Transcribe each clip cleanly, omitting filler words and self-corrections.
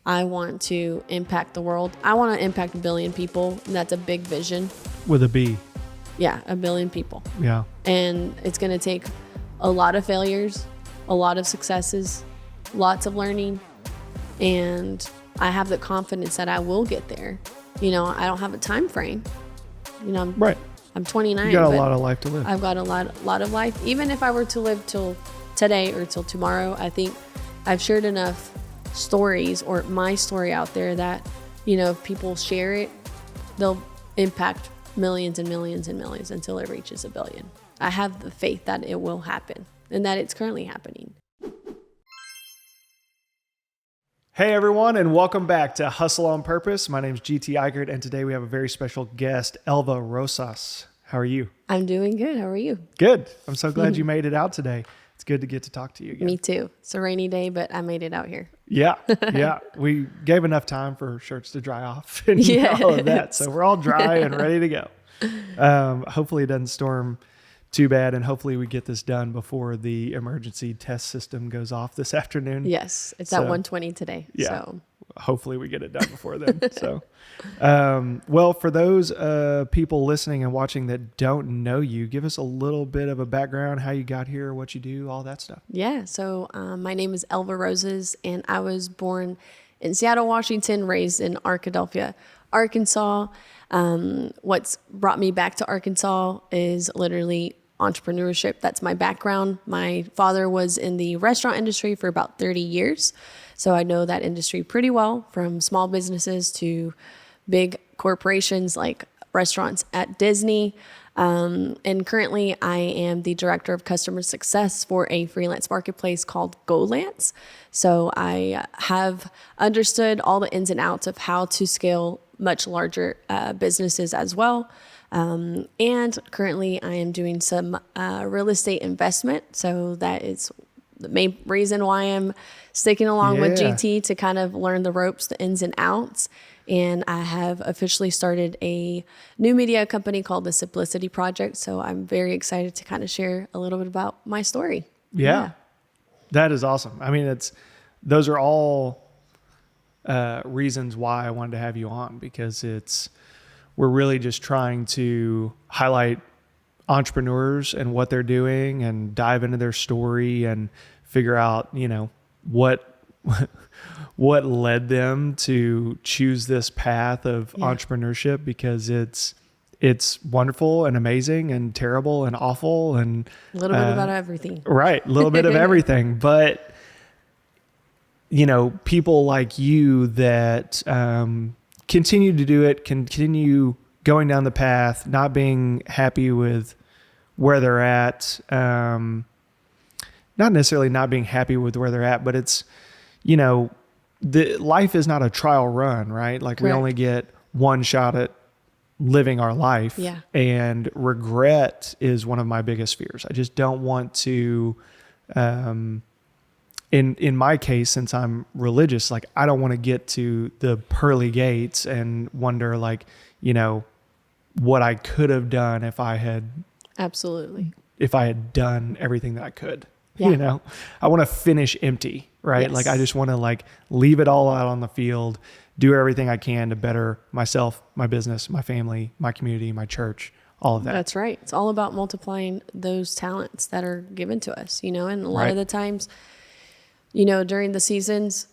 I want to impact the world. I want to impact 1 billion people. And that's a big vision. With a B. Yeah, 1 billion people. Yeah. And it's going to take a lot of failures, a lot of successes, lots of learning. And I have the confidence that I will get there. You know, I don't have a time frame. You know, Right. I'm 29. You got a lot of life to live. I've got a lot of life. Even if I were to live till today or till tomorrow, I think I've shared enough stories or my story out there that, you know, if people share it, they'll impact millions and millions and millions until it reaches 1 billion. I have the faith that it will happen and that it's currently happening. Hey everyone, and welcome back to Hustle on Purpose. My name is GT Ikard, and today we have a very special guest, Elva Rosas. How are you? I'm doing good. How are you? Good. I'm so glad you made it out today. It's good to get to talk to you again. Me too. It's a rainy day, but I made it out here. Yeah. We gave enough time for shirts to dry off and Yes. all of that. So we're all dry and ready to go. Hopefully it doesn't storm too bad, and hopefully we get this done before the emergency test system goes off this afternoon. Yes. It's at 1:20 today. Yeah. So Hopefully we get it done before then. So, well, for those people listening and watching that don't know you, give us a little bit of a background, how you got here, what you do, all that stuff. yeah. So my name is Elva Rosas, and I was born in Seattle, Washington, raised in Arkadelphia, Arkansas. What's brought me back to Arkansas is literally entrepreneurship. That's my background. My father was in the restaurant industry for about 30 years. So I know that industry pretty well, from small businesses to big corporations like restaurants at Disney. And currently I am the director of customer success for a freelance marketplace called GoLance. So I have understood all the ins and outs of how to scale much larger businesses as well. And currently I am doing some real estate investment. So that is the main reason why I'm sticking along with GT, to kind of learn the ropes, the ins and outs. And I have officially started a new media company called the Simplicity Project. So I'm very excited to kind of share a little bit about my story. Yeah. That is awesome. I mean, those are all reasons why I wanted to have you on, because we're really just trying to highlight entrepreneurs and what they're doing and dive into their story and figure out, you know, what led them to choose this path of entrepreneurship, because it's wonderful and amazing and terrible and awful and a little bit about everything. Right. A little bit of everything. But, you know, people like you that continue to do it, continue going down the path, not being happy with where they're at, not necessarily not being happy with where they're at, but it's, you know, life is not a trial run, right? Like Correct. We only get one shot at living our life. Yeah. And regret is one of my biggest fears. I just don't want to, in my case, since I'm religious, like I don't want to get to the pearly gates and wonder, like, you know, what I could have done if I had done everything that I could. Yeah. You know, I want to finish empty, right? Yes. Like I just want to like leave it all out on the field, do everything I can to better myself, my business, my family, my community, my church, all of that. That's right. It's all about multiplying those talents that are given to us, you know, and a lot of the times, you know, during the seasons,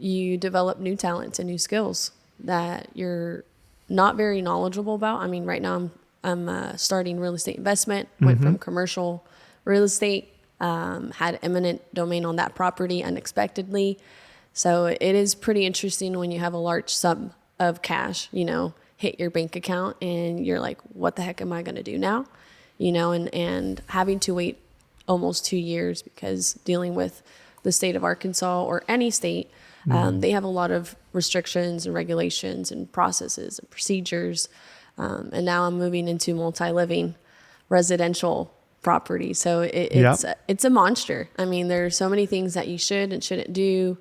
you develop new talents and new skills that you're not very knowledgeable about. I mean, right now I'm starting real estate investment, went from commercial real estate, had eminent domain on that property unexpectedly. So it is pretty interesting when you have a large sum of cash, you know, hit your bank account and you're like, what the heck am I going to do now? You know, and having to wait almost 2 years, because dealing with the state of Arkansas or any state, they have a lot of restrictions and regulations and processes and procedures. And now I'm moving into multi-living residential property. So it's a monster. I mean, there are so many things that you should and shouldn't do.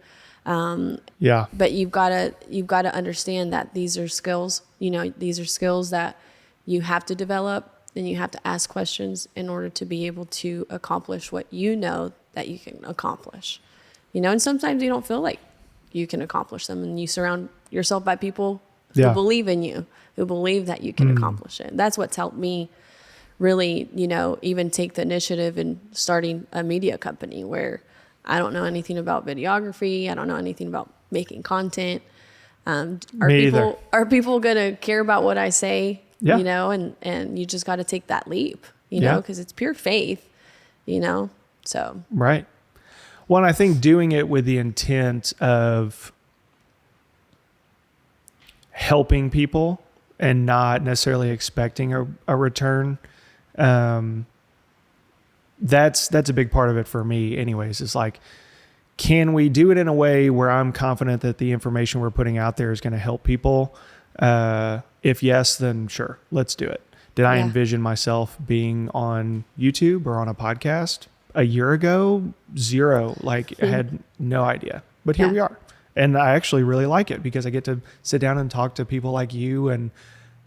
But you've got to understand that these are skills, you know, these are skills that you have to develop, and you have to ask questions in order to be able to accomplish what you know that you can accomplish, you know, and sometimes you don't feel like you can accomplish them. And you surround yourself by people who Yeah. believe in you, who believe that you can accomplish it. That's what's helped me really, even take the initiative in starting a media company where I don't know anything about videography. I don't know anything about making content. Me either. Are people going to care about what I say? Yeah. And you just got to take that leap, Yeah. because it's pure faith, so. Right. Well, and I think doing it with the intent of helping people and not necessarily expecting a return, that's a big part of it for me anyways. It's like, can we do it in a way where I'm confident that the information we're putting out there is going to help people? If yes, then sure, let's do it. Did I envision myself being on YouTube or on a podcast a year ago? Zero. I had no idea, but here we are. And I actually really like it because I get to sit down and talk to people like you, and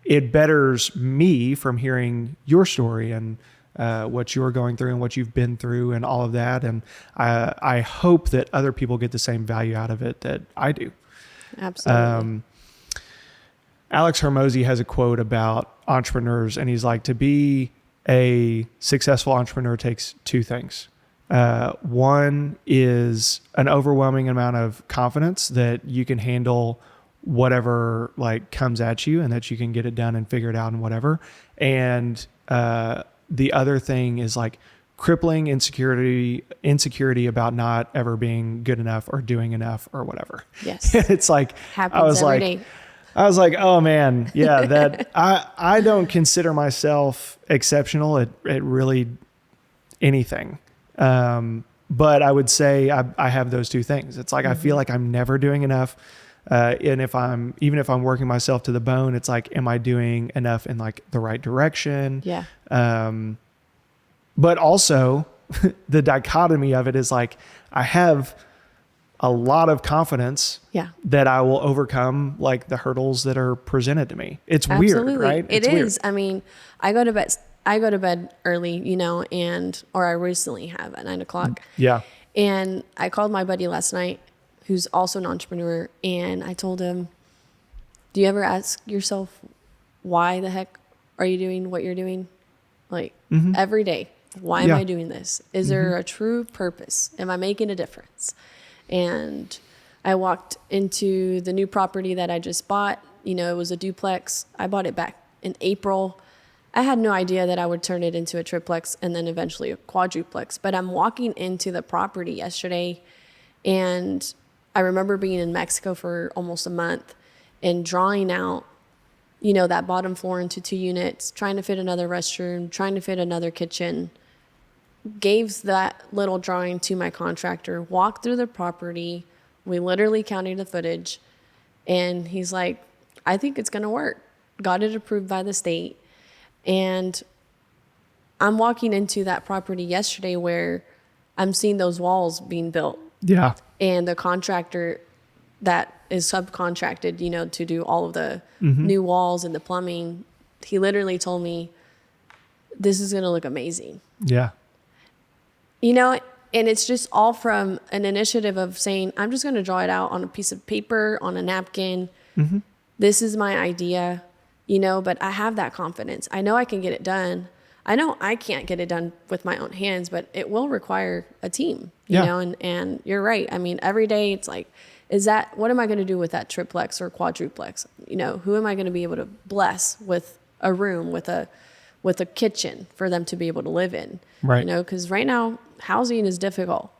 it betters me from hearing your story and what you're going through and what you've been through and all of that. And I hope that other people get the same value out of it that I do. Absolutely. Alex Hormozy has a quote about entrepreneurs, and he's like, to be a successful entrepreneur takes two things. One is an overwhelming amount of confidence that you can handle whatever comes at you and that you can get it done and figure it out and whatever. And the other thing is crippling insecurity about not ever being good enough or doing enough or whatever. Yes. It's happens every day. I was like, oh man, yeah, that I don't consider myself exceptional at really anything. But I would say I have those two things. It's I feel like I'm never doing enough. And even if I'm working myself to the bone, it's am I doing enough in the right direction? Yeah. But also the dichotomy of it is I have a lot of confidence that I will overcome the hurdles that are presented to me. It's Absolutely. weird, right? It's weird. is. I mean, I go to bed early, or I recently have at 9:00. Yeah. And I called my buddy last night, who's also an entrepreneur. And I told him, do you ever ask yourself, why the heck are you doing what you're doing? Every day, why am I doing this? Is there a true purpose? Am I making a difference? And I walked into the new property that I just bought. It was a duplex. I bought it back in April. I had no idea that I would turn it into a triplex and then eventually a quadruplex. But I'm walking into the property yesterday, and I remember being in Mexico for almost a month and drawing out, that bottom floor into 2 units, trying to fit another restroom, trying to fit another kitchen. Gave that little drawing to my contractor, walked through the property. We literally counted the footage, and he's like, I think it's going to work. Got it approved by the state. And I'm walking into that property yesterday where I'm seeing those walls being built. Yeah. And the contractor that is subcontracted, to do all of the new walls and the plumbing, he literally told me, this is going to look amazing. Yeah. And it's just all from an initiative of saying, I'm just going to draw it out on a piece of paper, on a napkin. This is my idea, but I have that confidence. I know I can get it done. I know I can't get it done with my own hands, but it will require a team, you know, and you're right. I mean, every day it's what am I going to do with that triplex or quadruplex? Who am I going to be able to bless with a room, with a kitchen for them to be able to live in? Right. Because right now housing is difficult.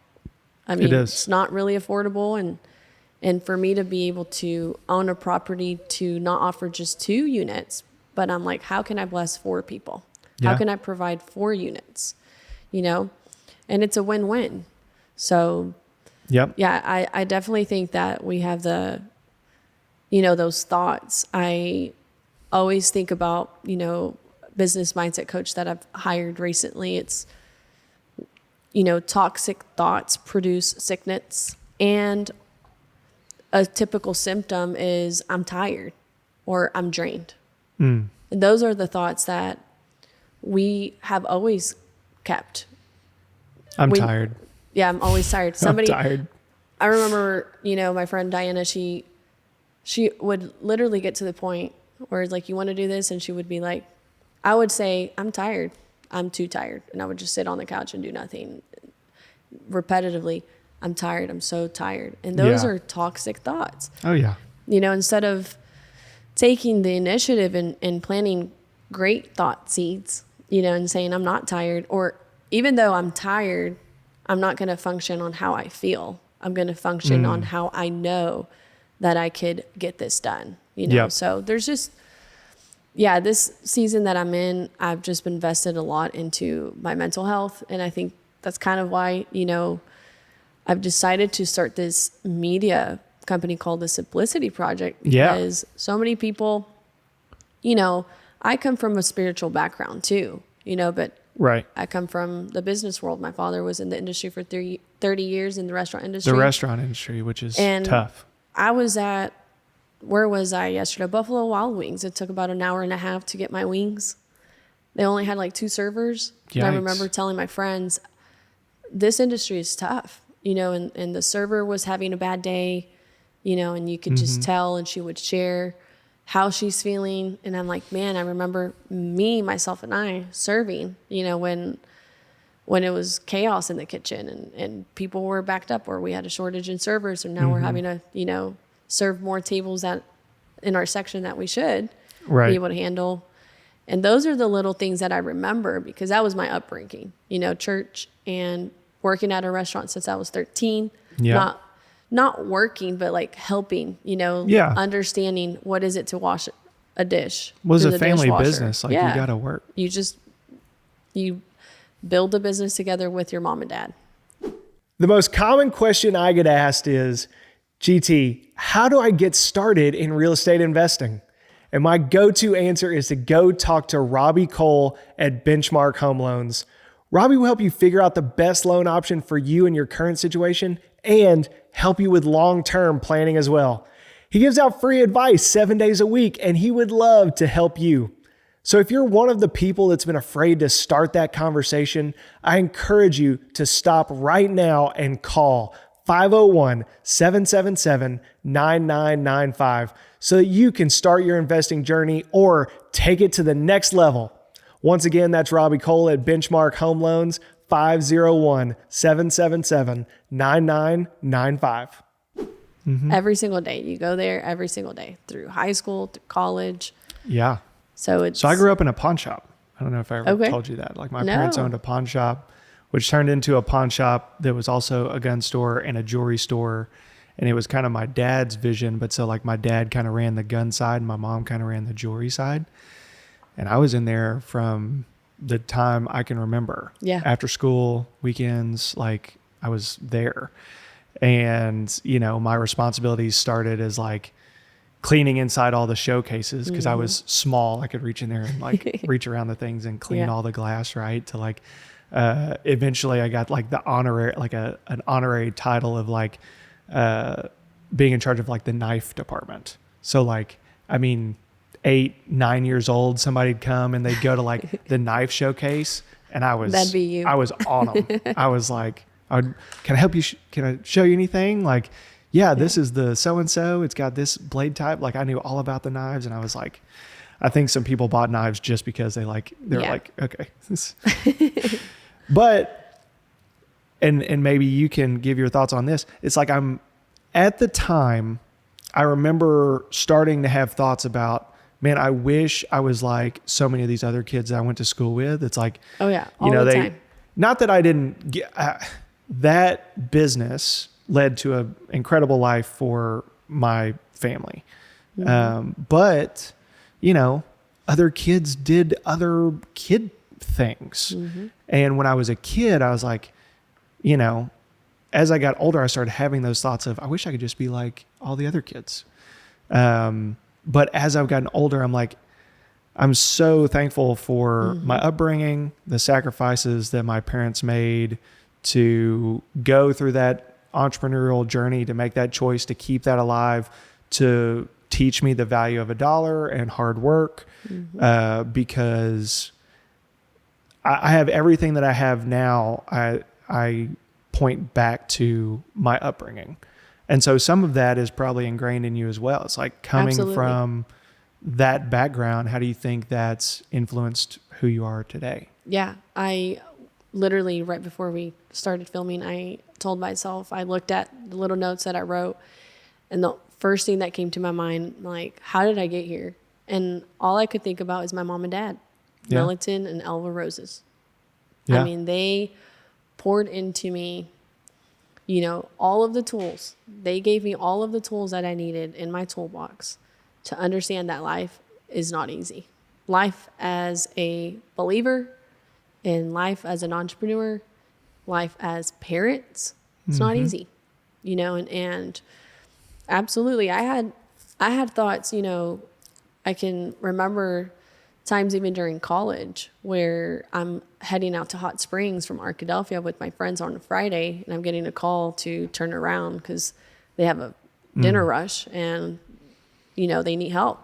I mean, it's not really affordable. And for me to be able to own a property to not offer just 2 units, but I'm like, how can I bless 4 people? How can I provide 4 units? And it's a win-win. So yeah, I definitely think that we have those thoughts. I always think about, business mindset coach that I've hired recently. It's, toxic thoughts produce sickness, and a typical symptom is I'm tired or I'm drained. And those are the thoughts that we have always kept. I'm tired. Yeah, I'm always tired. I'm tired. I remember, my friend Diana, she would literally get to the point where it's like, you want to do this? And she would be like, I would say, I'm tired. I'm too tired. And I would just sit on the couch and do nothing repetitively. I'm tired. I'm so tired. And those are toxic thoughts. Oh, yeah. Instead of taking the initiative and planting great thought seeds, and saying, I'm not tired, or even though I'm tired, I'm not going to function on how I feel. I'm going to function on how I know that I could get this done, So there's just, this season that I'm in, I've just invested a lot into my mental health. And I think that's kind of why, I've decided to start this media company called the Simplicity Project, because so many people, I come from a spiritual background too, but right. I come from the business world. My father was in the industry for 30 years in the restaurant industry. The restaurant industry, which is tough. I was where was I yesterday? Buffalo Wild Wings. It took about an hour and a half to get my wings. They only had like 2 servers. And I remember telling my friends, this industry is tough, and the server was having a bad day, and you could just tell, and she would share how she's feeling. And I'm like, man, I remember me, myself, and I serving, when it was chaos in the kitchen and people were backed up, or we had a shortage in servers. And now we're having to, serve more tables in our section that we should be able to handle. And those are the little things that I remember, because that was my upbringing, church and working at a restaurant since I was 13, not working, but like helping, understanding what is it to wash a dish. Was a family business. Like you got to work. You build a business together with your mom and dad. The most common question I get asked is, GT, how do I get started in real estate investing? And my go-to answer is to go talk to Robbie Cole at Benchmark Home Loans. Robbie will help you figure out the best loan option for you in your current situation and help you with long-term planning as well. He gives out free advice 7 days a week, and he would love to help you. So if you're one of the people that's been afraid to start that conversation, I encourage you to stop right now and call 501-777-9995 so that you can start your investing journey or take it to the next level. Once again, that's Robbie Cole at Benchmark Home Loans, 501-777-9995. Every single day. You go there every single day, through high school, through college. Yeah. So I grew up in a pawn shop. I don't know if I ever told you that. Like my parents owned a pawn shop, which turned into a pawn shop that was also a gun store and a jewelry store. And it was kind of my dad's vision. But so like my dad kind of ran the gun side and my mom kind of ran the jewelry side. And I was in there from the time I can remember. Yeah. After school, weekends, like I was there. And, my responsibilities started as like cleaning inside all the showcases because I was small. I could reach in there and like reach around the things and clean all the glass, right? To like, eventually I got like the honorary, like an honorary title of like, being in charge of like the knife department. So like, 8, 9 years old, somebody'd come and they'd go to like the knife showcase, and that'd be you. I was on them. I was like, can I help you? Can I show you anything? Like, this is the so-and-so. It's got this blade type. Like I knew all about the knives, and I was like, I think some people bought knives just because they're like, okay. But, and maybe you can give your thoughts on this. It's like at the time, I remember starting to have thoughts about, man, I wish I was like so many of these other kids that I went to school with. It's like, all the time. Not that I didn't get, that business led to an incredible life for my family. But, other kids did other kid things. And when I was a kid, I was like, as I got older, I started having those thoughts of, I wish I could just be like all the other kids. But as I've gotten older, I'm like, I'm so thankful for my upbringing, the sacrifices that my parents made to go through that entrepreneurial journey, to make that choice, to keep that alive, to teach me the value of $1 and hard work, because I have everything that I have now. I point back to my upbringing. And so some of that is probably ingrained in you as well. It's like coming Absolutely. from that background. How do you think that's influenced who you are today? Yeah. I literally, right before we started filming, I told myself, I looked at the little notes that I wrote, and the first thing that came to my mind, like, how did I get here? And all I could think about is my mom and dad, Yeah. Melton and Elva Rosas. Yeah. I mean, they poured into me, you know, all of the tools. They gave me all of the tools that I needed in my toolbox to understand that life is not easy. Life as a believer, in life as an entrepreneur, life as parents, it's not easy, you know, and absolutely. I had thoughts, you know, I can remember times even during college where I'm heading out to Hot Springs from Arkadelphia with my friends on a Friday, and I'm getting a call to turn around because they have a dinner rush and, you know, they need help.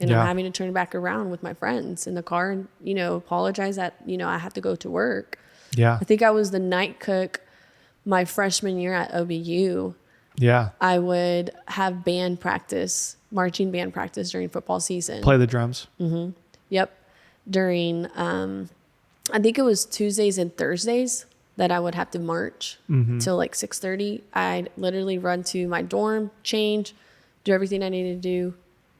And Yeah. I'm having to turn back around with my friends in the car and, you know, apologize that, you know, I have to go to work. Yeah. I think I was the night cook my freshman year at OBU. Yeah. I would have band practice, marching band practice during football season. Play the drums. Yep. During, I think it was Tuesdays and Thursdays that I would have to march till like 6:30. I'd literally run to my dorm, change, do everything I needed to do,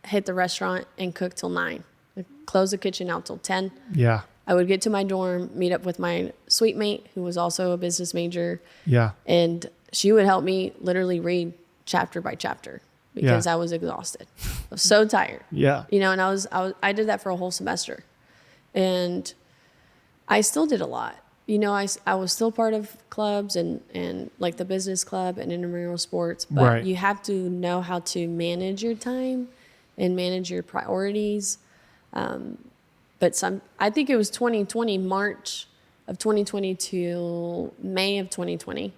hit the restaurant and cook till 9. I'd close the kitchen out till 10. Yeah. I would get to my dorm, meet up with my suite mate, who was also a business major, Yeah. and she would help me literally read chapter by chapter because I was exhausted. I was so tired. Yeah. You know, and I did that for a whole semester. And I still did a lot. You know, I was still part of clubs and like the business club and intramural sports, but Right. you have to know how to manage your time and manage your priorities. But I think it was 2020, March of 2020 to May of 2020,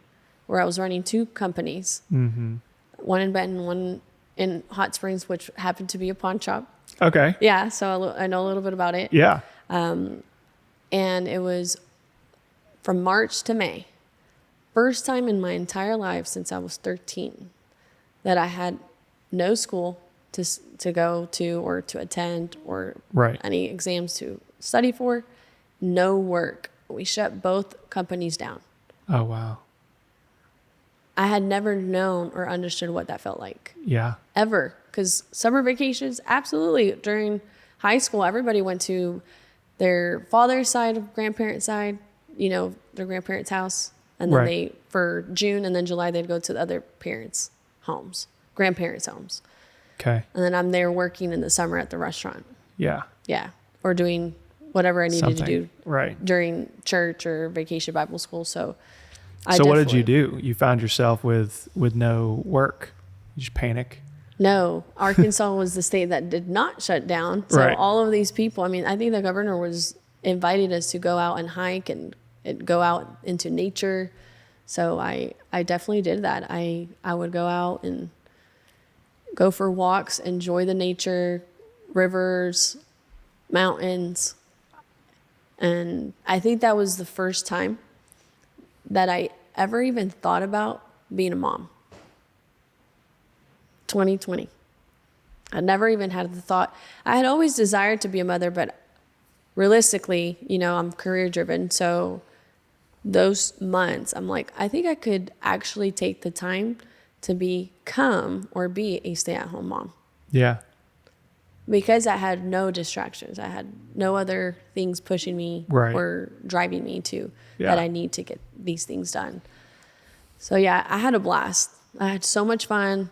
where I was running 2 companies, one in Benton, one in Hot Springs, which happened to be a pawn shop. Okay. Yeah, so I know a little bit about it. Yeah. And it was from March to May. First time in my entire life since I was 13 that I had no school to go to or to attend or Right. any exams to study for, no work. We shut both companies down. Oh, wow. I had never known or understood what that felt like. Yeah. Ever. Because summer vacations, absolutely. During high school, everybody went to their father's side, grandparents' side, you know, their grandparents' house. And then Right. for June and then July, they'd go to the other parents' homes, grandparents' homes. Okay. And then I'm there working in the summer at the restaurant. Yeah. Yeah. Or doing whatever I needed to do Right. during church or vacation Bible school. So So what did you do? You found yourself with no work. You just panic. No, Arkansas was the state that did not shut down. So Right. all of these people, I mean, I think the governor was invited us to go out and hike and go out into nature. So I definitely did that. I would go out and go for walks, enjoy the nature, rivers, mountains. And I think that was the first time that I ever even thought about being a mom. 2020. I never even had the thought. I had always desired to be a mother, but realistically, you know, I'm career driven. So those months, I'm like, I think I could actually take the time to become or be a stay-at-home mom. Yeah. Because I had no distractions. I had no other things pushing me Right. or driving me to Yeah. that I need to get these things done. So yeah, I had a blast. I had so much fun.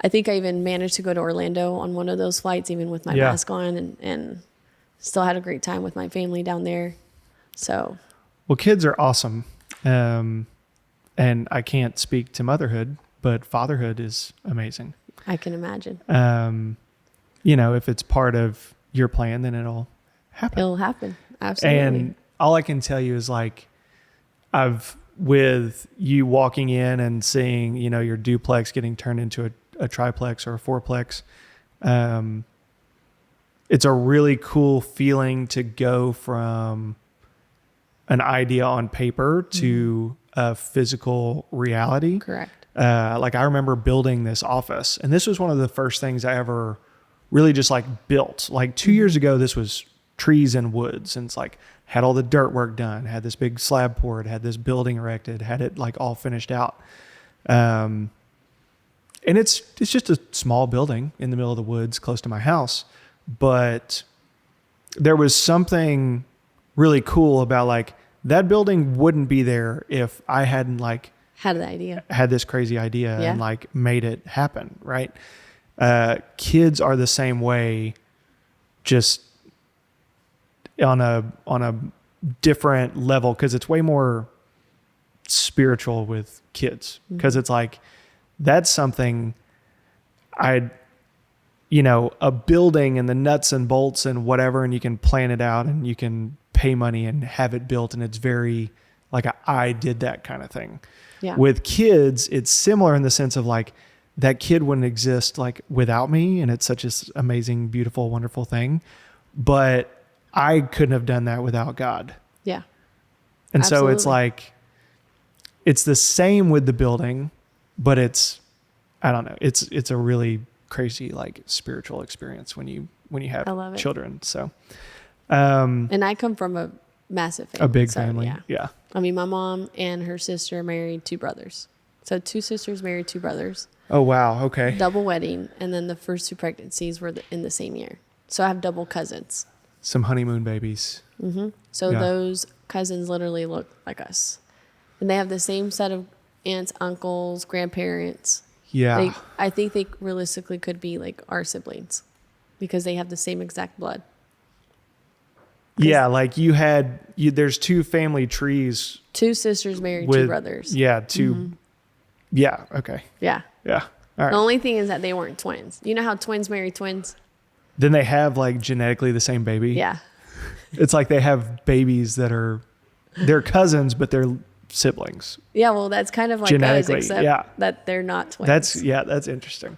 I think I even managed to go to Orlando on one of those flights, even with my Yeah. mask on, and still had a great time with my family down there. So Well, kids are awesome. And I can't speak to motherhood, but fatherhood is amazing. I can imagine. You know, if it's part of your plan, then it'll happen. It'll happen. Absolutely. And all I can tell you is like, with you walking in and seeing, you know, your duplex getting turned into a triplex or a fourplex, it's a really cool feeling to go from an idea on paper to a physical reality. Correct. Like I remember building this office, and this was one of the first things I ever really just like built. Like 2 years ago, this was trees and woods, and it's like had all the dirt work done, had this big slab poured, had this building erected, had it like all finished out. And it's just a small building in the middle of the woods close to my house. But there was something really cool about like that building wouldn't be there if I hadn't like had this crazy idea and like made it happen. Right. Kids are the same way, just on a different level. 'Cause it's way more spiritual with kids. 'Cause it's like, that's something a building and the nuts and bolts and whatever, and you can plan it out and you can pay money and have it built. And it's very like I did that kind of thing. Yeah. With kids, it's similar in the sense of like that kid wouldn't exist like without me. And it's such an amazing, beautiful, wonderful thing. But I couldn't have done that without God. Yeah. And Absolutely. so it's like, it's the same with the building, but I don't know. It's a really crazy, like spiritual experience when you have children. So, and I come from a massive family. A big family. Yeah. I mean, my mom and her sister married 2 brothers. So 2 sisters married 2 brothers. Oh, wow. Okay. Double wedding. And then the first 2 pregnancies were in the same year. So I have double cousins. Some honeymoon babies. Mm-hmm. So those cousins literally look like us. And they have the same set of aunts, uncles, grandparents. Yeah. I think they realistically could be like our siblings because they have the same exact blood. Yeah. Like there's 2 family trees. 2 sisters married 2 brothers. Yeah. 2. Mm-hmm. Yeah. Okay. Yeah. Yeah. All right. The only thing is that they weren't twins. You know how twins marry twins? Then they have like genetically the same baby. Yeah. It's like they have babies they're cousins, but they're siblings. Yeah, well, that's kind of like genetically, us, except that they're not twins. That's interesting.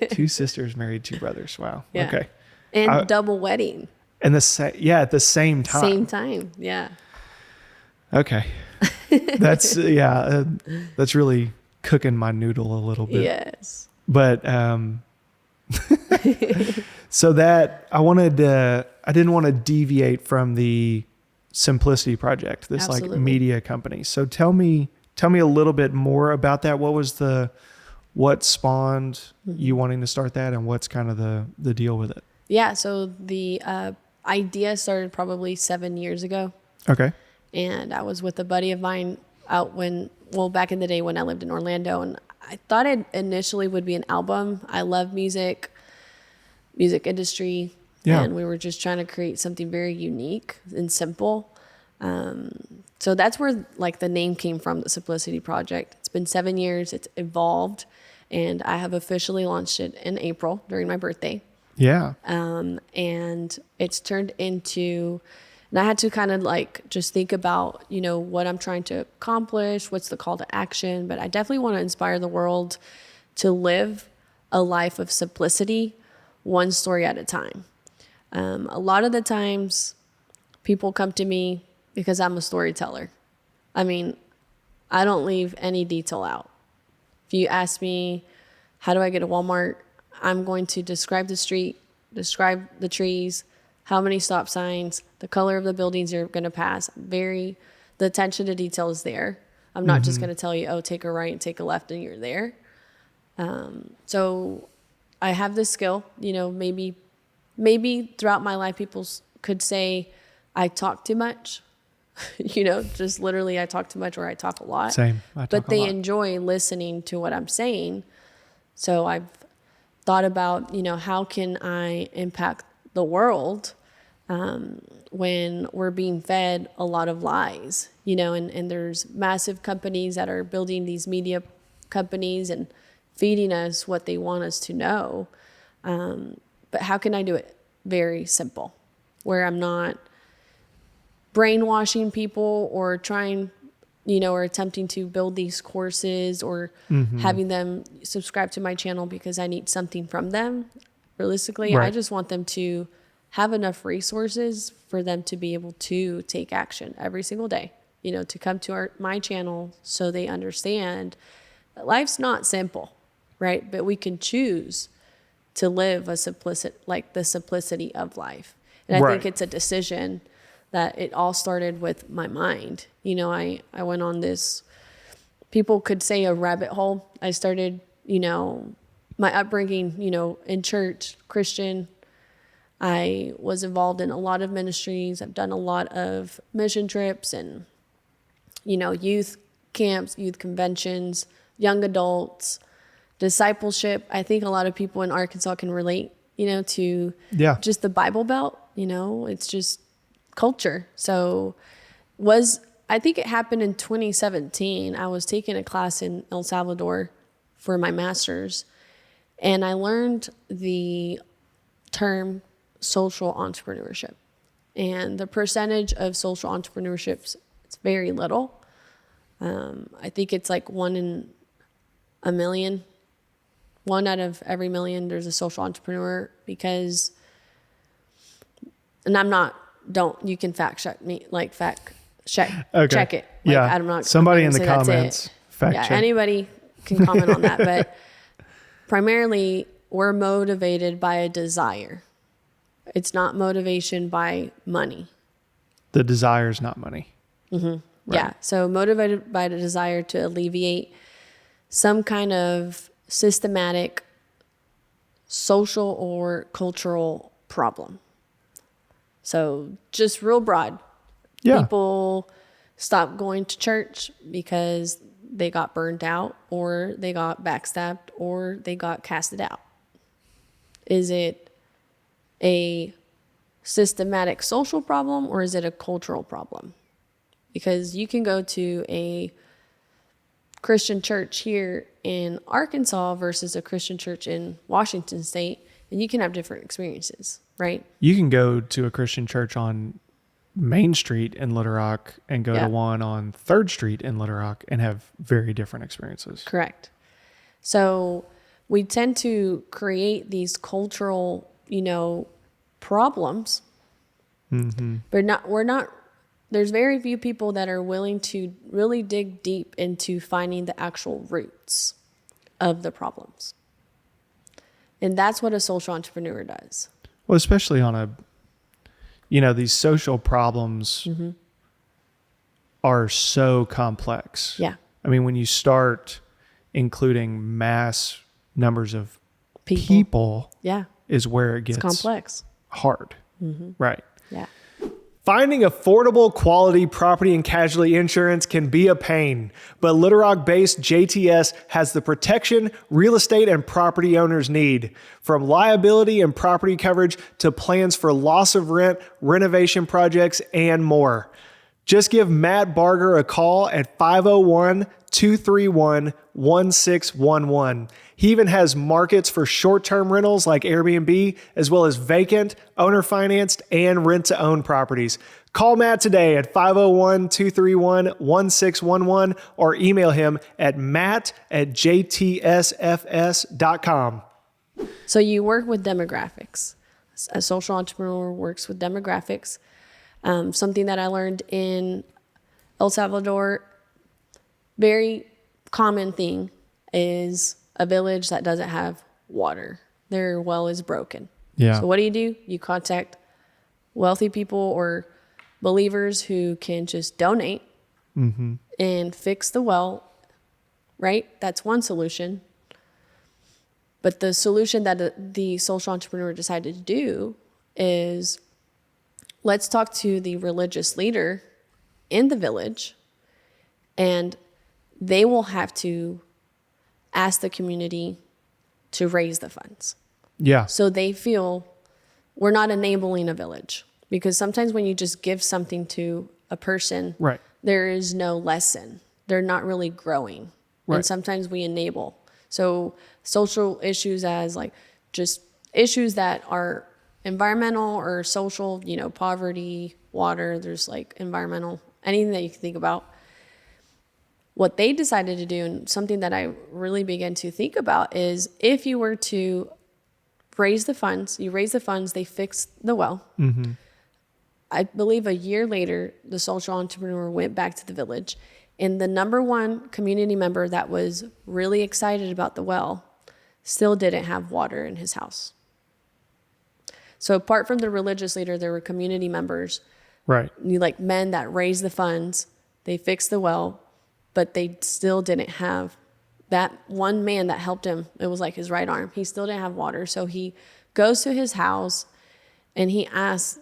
2 sisters married 2 brothers. Wow. Yeah. Okay. And double wedding. And at the same time. Same time. Yeah. Okay. That's that's really cooking my noodle a little bit. Yes. But so that I didn't want to deviate from the Simplicity Project, this Absolutely. like media company. So tell me a little bit more about that. What spawned you wanting to start that, and what's kind of the deal with it? Yeah. So the idea started probably 7 years ago. Okay. And I was with a buddy of mine back in the day when I lived in Orlando, and I thought it initially would be an album. I love music industry. Yeah. And we were just trying to create something very unique and simple. So that's where like the name came from, the Simplicity Project. It's been 7 years. It's evolved, and I have officially launched it in April during my birthday. Yeah. And it's turned into, and I had to kind of like just think about, what I'm trying to accomplish, what's the call to action, but I definitely want to inspire the world to live a life of simplicity, one story at a time. A lot of the times people come to me because I'm a storyteller. I mean, I don't leave any detail out. If you ask me, how do I get to Walmart? I'm going to describe the street, describe the trees, how many stop signs, the color of the buildings you're going to pass. The attention to detail is there. I'm not just going to tell you, take a right and take a left and you're there. So I have this skill, maybe throughout my life, people could say I talk too much, just literally I talk too much or I talk a lot. Same. But they enjoy listening to what I'm saying. So I've thought about, how can I impact the world when we're being fed a lot of lies, and there's massive companies that are building these media companies and feeding us what they want us to know. But how can I do it very simple, where I'm not brainwashing people or trying, or attempting to build these courses or having them subscribe to my channel because I need something from them. Realistically, right. I just want them to have enough resources for them to be able to take action every single day. to come to my channel so they understand that life's not simple, right? But we can choose to live the simplicity of life. And I think it's a decision that it all started with my mind. I went on this, people could say a rabbit hole. I started, my upbringing, in church, Christian. I was involved in a lot of ministries. I've done a lot of mission trips and, youth camps, youth conventions, young adults, discipleship. I think a lot of people in Arkansas can relate, to just the Bible Belt, it's just culture. So I think it happened in 2017. I was taking a class in El Salvador for my master's, and I learned the term social entrepreneurship. And the percentage of social entrepreneurships, it's very little. I think it's like 1 in a million. 1 out of every million, there's a social entrepreneur because, and you can fact check me, check it. I'm not. Somebody in the comments fact check. Anybody can comment on that, but primarily we're motivated by a desire. It's not motivation by money. The desire is not money. Mm-hmm. Right. Yeah. So motivated by the desire to alleviate some kind of systematic social or cultural problem. So just real broad. Yeah. People stop going to church because they got burned out or they got backstabbed or they got casted out. Is it a systematic social problem or is it a cultural problem? Because you can go to a Christian church here in Arkansas versus a Christian church in Washington State, and you can have different experiences, right? You can go to a Christian church on Main Street in Little Rock and go to one on 3rd Street in Little Rock and have very different experiences. Correct. So we tend to create these cultural, problems, but there's very few people that are willing to really dig deep into finding the actual roots of the problems. And that's what a social entrepreneur does. Well, especially on these social problems are so complex. Yeah. I mean, when you start including mass numbers of people is where it gets complex, hard. Right. Yeah. Finding affordable quality property and casualty insurance can be a pain, but Little Rock-based JTS has the protection real estate and property owners need. From liability and property coverage to plans for loss of rent, renovation projects, and more. Just give Matt Barger a call at 501-231-1611. He even has markets for short-term rentals like Airbnb, as well as vacant, owner-financed, and rent-to-own properties. Call Matt today at 501-231-1611 or email him at matt@jtsfs.com. So you work with demographics. A social entrepreneur works with demographics. Something that I learned in El Salvador, very common thing is a village that doesn't have water. Their well is broken. Yeah. So what do? You contact wealthy people or believers who can just donate and fix the well, right? That's one solution. But the solution that the social entrepreneur decided to do is, let's talk to the religious leader in the village, and they will have to ask the community to raise the funds. Yeah. So they feel we're not enabling a village, because sometimes when you just give something to a person, right, there is no lesson. They're not really growing. Right. And sometimes we enable. So social issues as just issues that are environmental or social, poverty, water, there's environmental, anything that you can think about. What they decided to do, and something that I really began to think about, is if you were to raise the funds, they fix the well. I believe a year later, the social entrepreneur went back to the village, and the number one community member that was really excited about the well still didn't have water in his house. So apart from the religious leader, there were community members, Right. like men that raised the funds. They fixed the well, but they still didn't have that one man that helped him. It was like his right arm. He still didn't have water. So he goes to his house and he asks,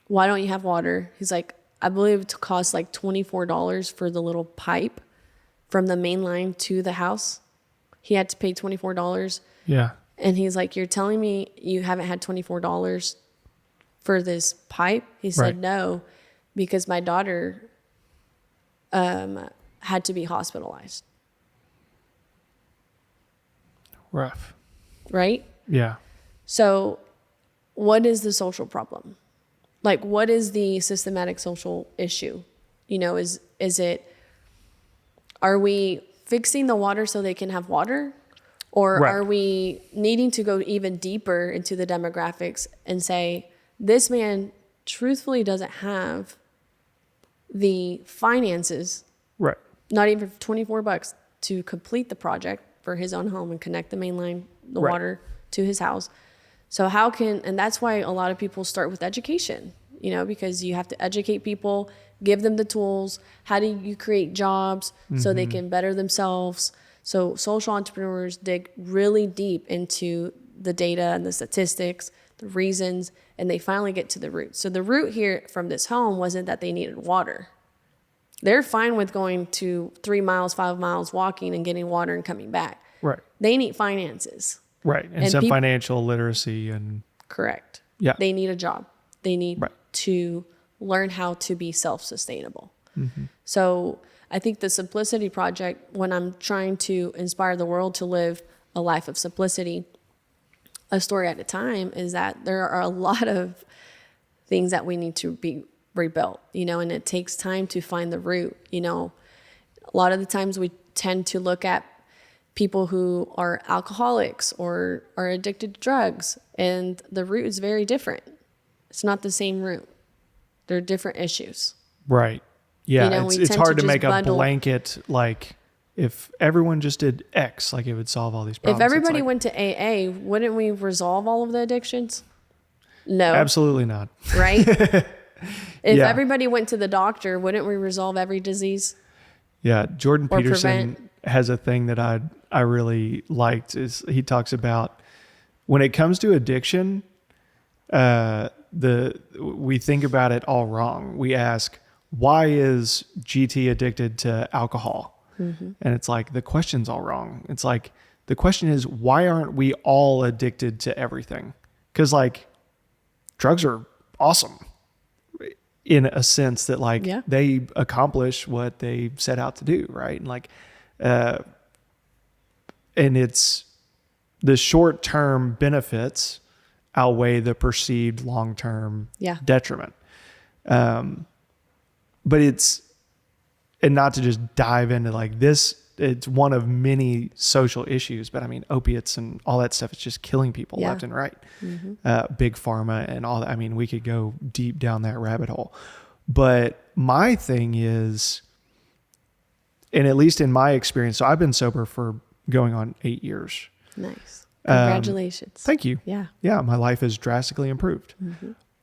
why don't you have water? He's like, I believe it costs like $24 for the little pipe from the main line to the house. He had to pay $24. Yeah. And he's like, you're telling me you haven't had $24 for this pipe? He said, Right. no, because my daughter had to be hospitalized. Rough. Right? Yeah. So what is the social problem? Like, what is the systematic social issue? You know, is it, are we fixing the water so they can have water? Or Right. are we needing to go even deeper into the demographics and say, this man truthfully doesn't have the finances, Right. not even for $24 to complete the project for his own home and connect the main line, the Right. water to his house. So how can, and that's why a lot of people start with education, you know, because you have to educate people, give them the tools. How do you create jobs so they can better themselves? So social entrepreneurs dig really deep into the data and the statistics, the reasons, and they finally get to the root. So the root here from this home wasn't that they needed water. They're fine with going to 3 miles, 5 miles, walking and getting water and coming back. Right. They need finances. Right. And some financial literacy and Correct. yeah. They need a job. They need Right. to learn how to be self-sustainable. So I think the Simplicity Project, when I'm trying to inspire the world to live a life of simplicity, a story at a time, is that there are a lot of things that we need to be rebuilt, you know, and it takes time to find the root. You know, a lot of the times we tend to look at people who are alcoholics or are addicted to drugs, and the root is very different. It's not the same root. They're different issues. Right. Yeah. You know, we it's tend hard to to just make a bundle- blanket, like if everyone just did X, like it would solve all these problems. If everybody It's like, went to AA, wouldn't we resolve all of the addictions? No. absolutely not. Right? If Yeah. everybody went to the doctor, wouldn't we resolve every disease? Yeah. Jordan Or Peterson prevent. has a thing that I really liked is he talks about when it comes to addiction, we think about it all wrong. We ask, why is GT addicted to alcohol? And it's like, the question's all wrong. It's like, the question is, why aren't we all addicted to everything? Because like drugs are awesome in a sense that like Yeah. they accomplish what they set out to do. Right. And like, and it's the short-term benefits outweigh the perceived long-term Yeah. detriment. But it's, and not to just dive into like this, it's one of many social issues, but I mean, opiates and all that stuff, it's just killing people Yeah. left and right. Big pharma and all that. I mean, we could go deep down that rabbit hole, but my thing is, and at least in my experience, so I've been sober for going on 8 years. Nice. Congratulations. Thank you. Yeah. Yeah, my life has drastically improved.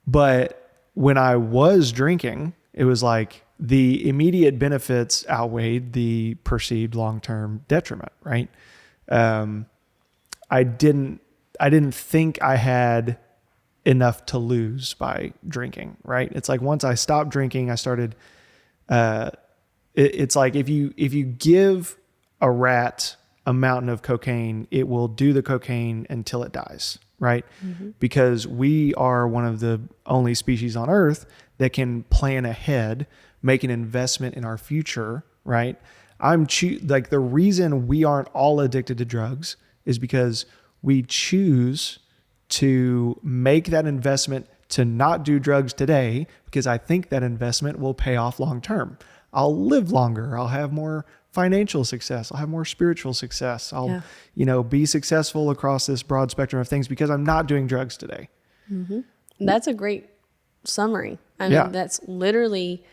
But when I was drinking, it was like the immediate benefits outweighed the perceived long-term detriment, right? I didn't think I had enough to lose by drinking, right? It's like once I stopped drinking, I started it's like if you give a rat a mountain of cocaine, it will do the cocaine until it dies, right? Because we are one of the only species on Earth that can plan ahead, make an investment in our future, right? Like the reason we aren't all addicted to drugs is because we choose to make that investment to not do drugs today because I think that investment will pay off long term. I'll live longer. I'll have more financial success. I'll have more spiritual success. I'll, be successful across this broad spectrum of things because I'm not doing drugs today. That's a great summary. I mean, that's literally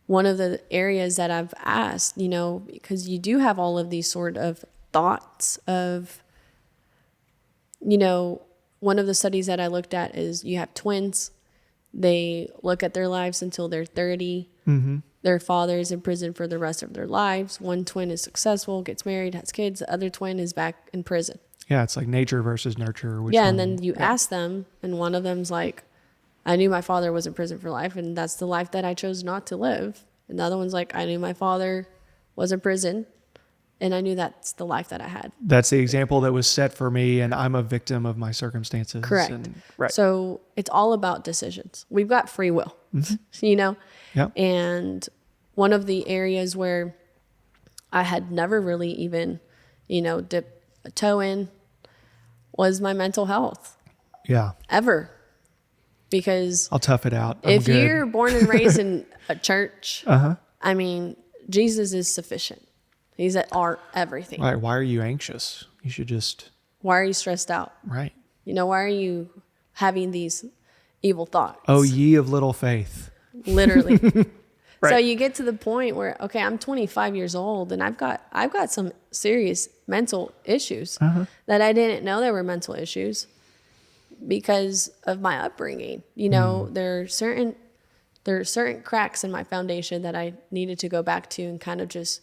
one of the areas that I've asked, you know, because you do have all of these sort of thoughts of, you know, one of the studies that I looked at is you have twins. They look at their lives until they're 30. Mm-hmm. Their father is in prison for the rest of their lives. One twin is successful, gets married, has kids. The other twin is back in prison. Yeah, it's like nature versus nurture. And then you ask them, and one of them's like, I knew my father was in prison for life, and that's the life that I chose not to live. And the other one's like, I knew my father was in prison, and I knew that's the life that I had. That's the example that was set for me, and I'm a victim of my circumstances. Correct. Right. So it's all about decisions. We've got free will, you know? Yeah. And one of the areas where I had never really even, you know, dipped a toe in was my mental health. Yeah. Ever. Because I'll tough it out. if you're born and raised in a church, I mean, Jesus is sufficient. He's at our everything. Right. Why are you anxious? You should just. Why are you stressed out? Right. You know, why are you having these evil thoughts? Oh, ye of little faith. Literally. Right. So you get to the point where, okay, I'm 25 years old and I've got some serious mental issues that I didn't know there were mental issues because of my upbringing. You know, there are certain cracks in my foundation that I needed to go back to and kind of just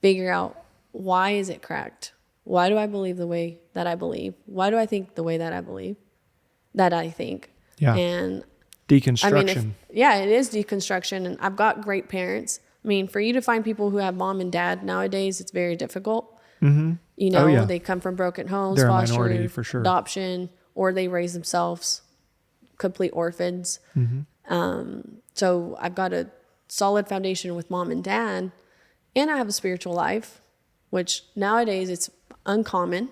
figure out, why is it cracked? Why do I believe the way that I believe? Why do I think the way that I think? Yeah. And deconstruction. I mean, it is deconstruction. And I've got great parents. I mean, for you to find people who have mom and dad nowadays, it's very difficult. Mm-hmm. You know, they come from broken homes, they're foster, a minority for sure. Adoption, or they raise themselves complete orphans. So I've got a solid foundation with mom and dad, and I have a spiritual life, which nowadays it's uncommon.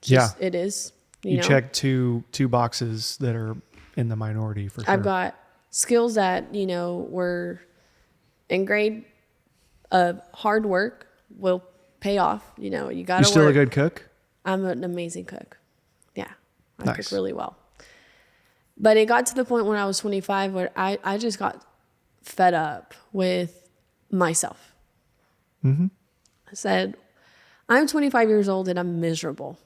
It is. You know? Check two boxes that are in the minority for sure. I've got skills that, you know, were ingrained of hard work will pay off. You know, you got to work. You still a good cook? I'm an amazing cook. Yeah. I Nice. cook really well. But it got to the point when I was 25 where I just got fed up with myself. I said, I'm 25 years old and I'm miserable.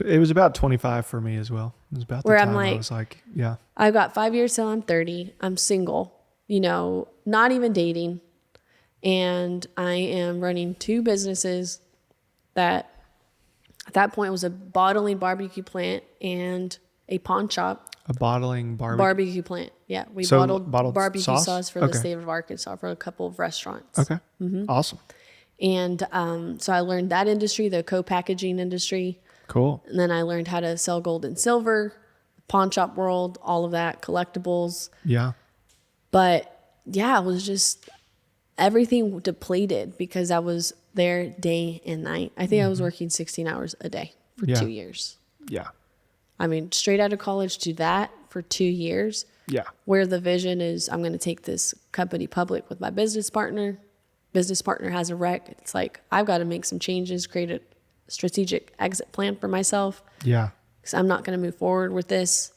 It was about 25 for me as well. It was about the Where time I'm like, I was like, yeah. I've got 5 years till I'm 30. I'm single, you know, not even dating. And I am running 2 businesses that at that point was a bottling barbecue plant and a pawn shop. A bottling barbecue plant. Yeah. We So bottled barbecue sauce for the Okay. state of Arkansas for a couple of restaurants. Okay. Awesome. And so I learned that industry, the co-packaging industry. Cool. And then I learned how to sell gold and silver, pawn shop world, all of that, collectibles. Yeah. But yeah, it was just everything depleted because I was there day and night. I think I was working 16 hours a day for 2 years. Yeah. I mean, straight out of college to that for 2 years. Yeah. Where the vision is, I'm going to take this company public with my business partner. Business partner has a wreck. It's like, I've got to make some changes, create a strategic exit plan for myself. Yeah. Because I'm not going to move forward with this.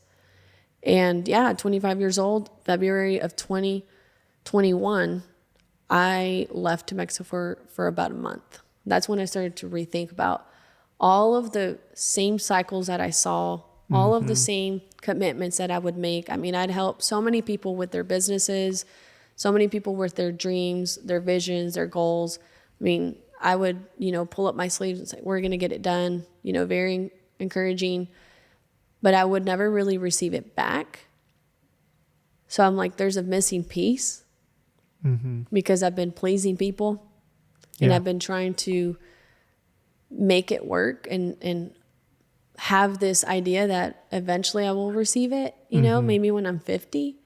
And yeah, 25 years old, February of 2021, I left to Mexico for about a month. That's when I started to rethink about all of the same cycles that I saw, all of the same commitments that I would make. I mean, I'd help so many people with their businesses, so many people with their dreams, their visions, their goals. I mean, I would, you know, pull up my sleeves and say, we're going to get it done, you know, very encouraging. But I would never really receive it back. So I'm like, there's a missing piece because I've been pleasing people and I've been trying to make it work and have this idea that eventually I will receive it, you know, maybe when I'm 50.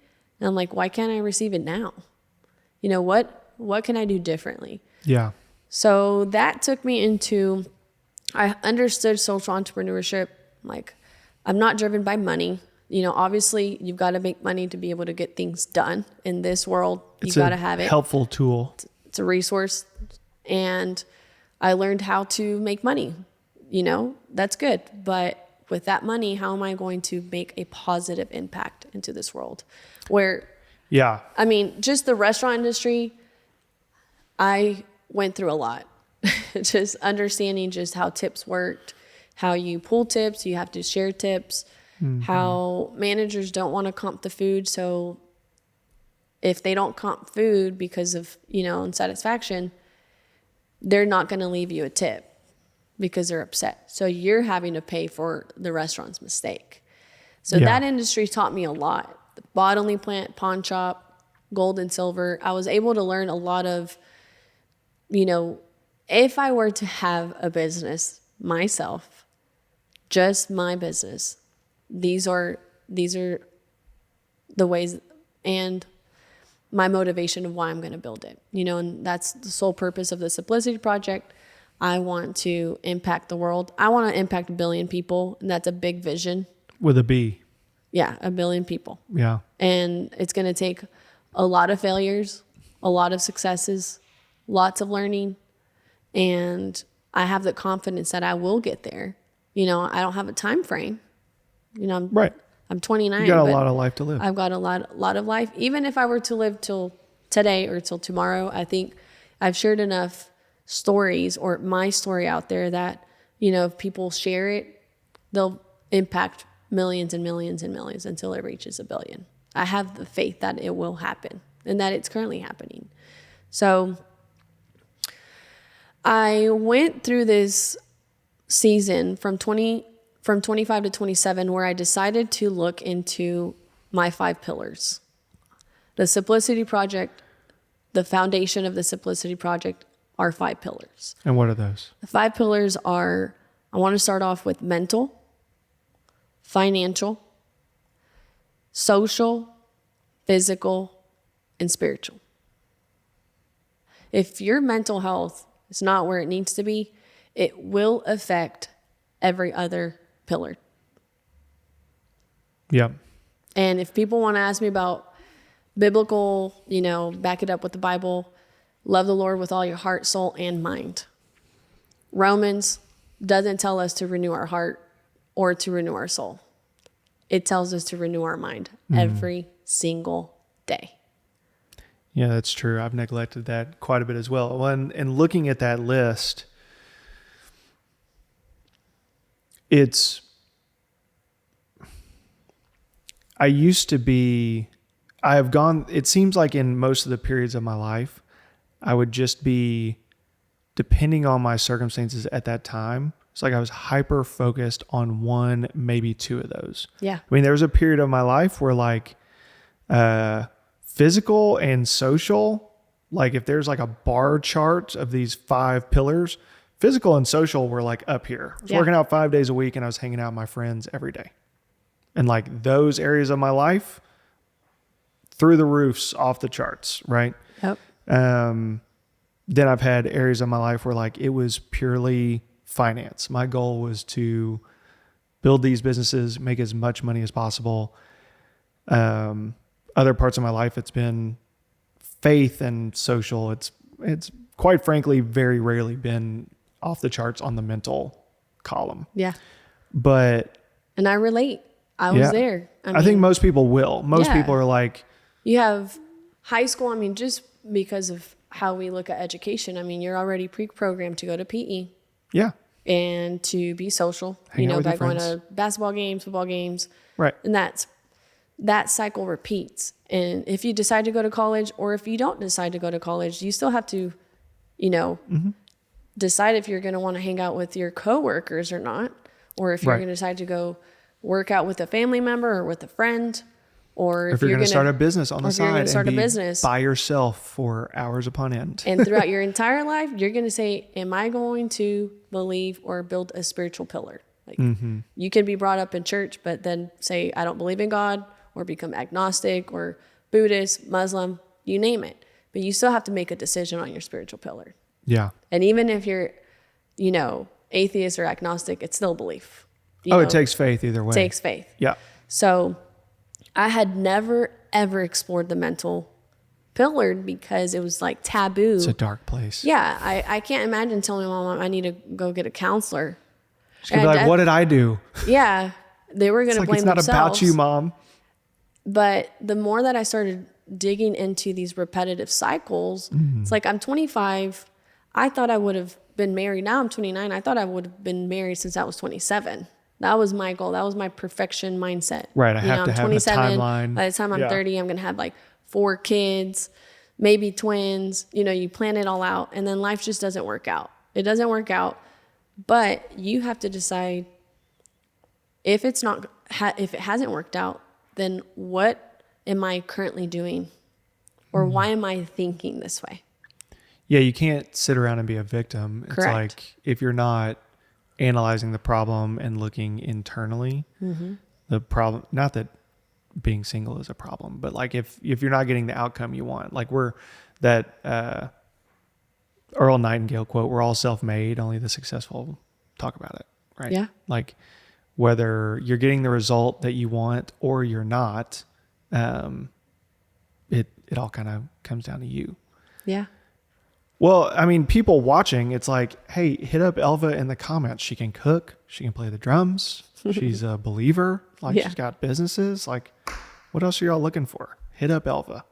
And I'm like, why can't I receive it now? You know, what can I do differently? Yeah. So that took me into, I understood social entrepreneurship. Like, I'm not driven by money. You know, obviously you've got to make money to be able to get things done in this world. You've got to have it. Helpful tool. It's a resource. And I learned how to make money. You know, that's good. But with that money, how am I going to make a positive impact into this world? Where, Yeah. I mean, just the restaurant industry, I went through a lot. Just understanding just how tips worked, how you pull tips, you have to share tips, how managers don't want to comp the food. So if they don't comp food because of, unsatisfaction, they're not going to leave you a tip because they're upset. So you're having to pay for the restaurant's mistake. So that industry taught me a lot. The bottling plant, pawn shop, gold and silver. I was able to learn a lot of, if I were to have a business myself, just my business, these are the ways and my motivation of why I'm going to build it, and that's the sole purpose of the Simplicity Project. I want to impact the world. I want to impact 1 billion people, and that's a big vision. With a B. Yeah, 1 billion people. Yeah. And it's going to take a lot of failures, a lot of successes, lots of learning, and I have the confidence that I will get there. I don't have a time frame. Right. I'm 29. You got a lot of life to live. I've got a lot of life. Even if I were to live till today or till tomorrow, I think I've shared enough stories or my story out there that, if people share it, they'll impact millions and millions and millions until it reaches 1 billion. I have the faith that it will happen and that it's currently happening. So I went through this season from 25 to 27 where I decided to look into my 5 pillars. The Simplicity Project, the foundation of the Simplicity Project are 5 pillars. And what are those? The 5 pillars are, I want to start off with mental, financial, social, physical, and spiritual. If your mental health is not where it needs to be, it will affect every other pillar. Yep. And if people want to ask me about biblical, back it up with the Bible, love the Lord with all your heart, soul, and mind. Romans doesn't tell us to renew our heart or to renew our soul. It tells us to renew our mind every single day. Yeah, that's true. I've neglected that quite a bit as well. And looking at that list, it seems like in most of the periods of my life, I would just be, depending on my circumstances at that time, it's like I was hyper focused on 1, maybe 2 of those. Yeah. I mean, there was a period of my life where physical and social, like if there's like a bar chart of these 5 pillars, physical and social were like up here. I was working out 5 days a week and I was hanging out with my friends every day. And like those areas of my life, through the roofs, off the charts, right? Yep. Then I've had areas of my life where like it was purely finance. My goal was to build these businesses, make as much money as possible. Other parts of my life, it's been faith and social. It's quite frankly very rarely been off the charts on the mental column. Yeah. And I relate. I was there. I think most people will. Most people are like, you have high school. I mean, just because of how we look at education, I mean, you're already pre-programmed to go to PE. Yeah. And to be social, Hang out with by your going friends. to basketball games, football games. Right. And that cycle repeats. And if you decide to go to college or if you don't decide to go to college, you still have to, decide if you're going to want to hang out with your coworkers or not, or if you're going to decide to go work out with a family member or with a friend, or if you're going to start a business on the side and be by yourself for hours upon end. And throughout your entire life, you're going to say, am I going to believe or build a spiritual pillar? Like you can be brought up in church, but then say, I don't believe in God, or become agnostic or Buddhist, Muslim, you name it. But you still have to make a decision on your spiritual pillar. Yeah. And even if you're, atheist or agnostic, it's still belief. It takes faith either way. It takes faith. Yeah. So I had never, ever explored the mental pillar because it was like taboo. It's a dark place. Yeah. I can't imagine telling my mom I need to go get a counselor. She's going to be like, what did I do? Yeah. They were going to blame themselves. It's not about you, Mom. But the more that I started digging into these repetitive cycles, it's like I'm 25. I thought I would have been married. Now I'm 29. I thought I would have been married since I was 27. That was my goal. That was my perfection mindset. Right. I have to have a timeline. By the time I'm 30, I'm going to have like 4 kids, maybe twins. You plan it all out, and then life just doesn't work out. It doesn't work out. But you have to decide if it hasn't worked out, then what am I currently doing? Or why am I thinking this way? Yeah, you can't sit around and be a victim. Correct. It's like if you're not analyzing the problem and looking internally, the problem, not that being single is a problem, but like if you're not getting the outcome you want, like that Earl Nightingale quote, we're all self-made, only the successful talk about it, right? Yeah. Like whether you're getting the result that you want or you're not, it all kind of comes down to you. Yeah. Well, I mean, people watching, it's like, hey, hit up Elva in the comments. She can cook. She can play the drums. She's a believer. Like she's got businesses. Like what else are y'all looking for? Hit up Elva.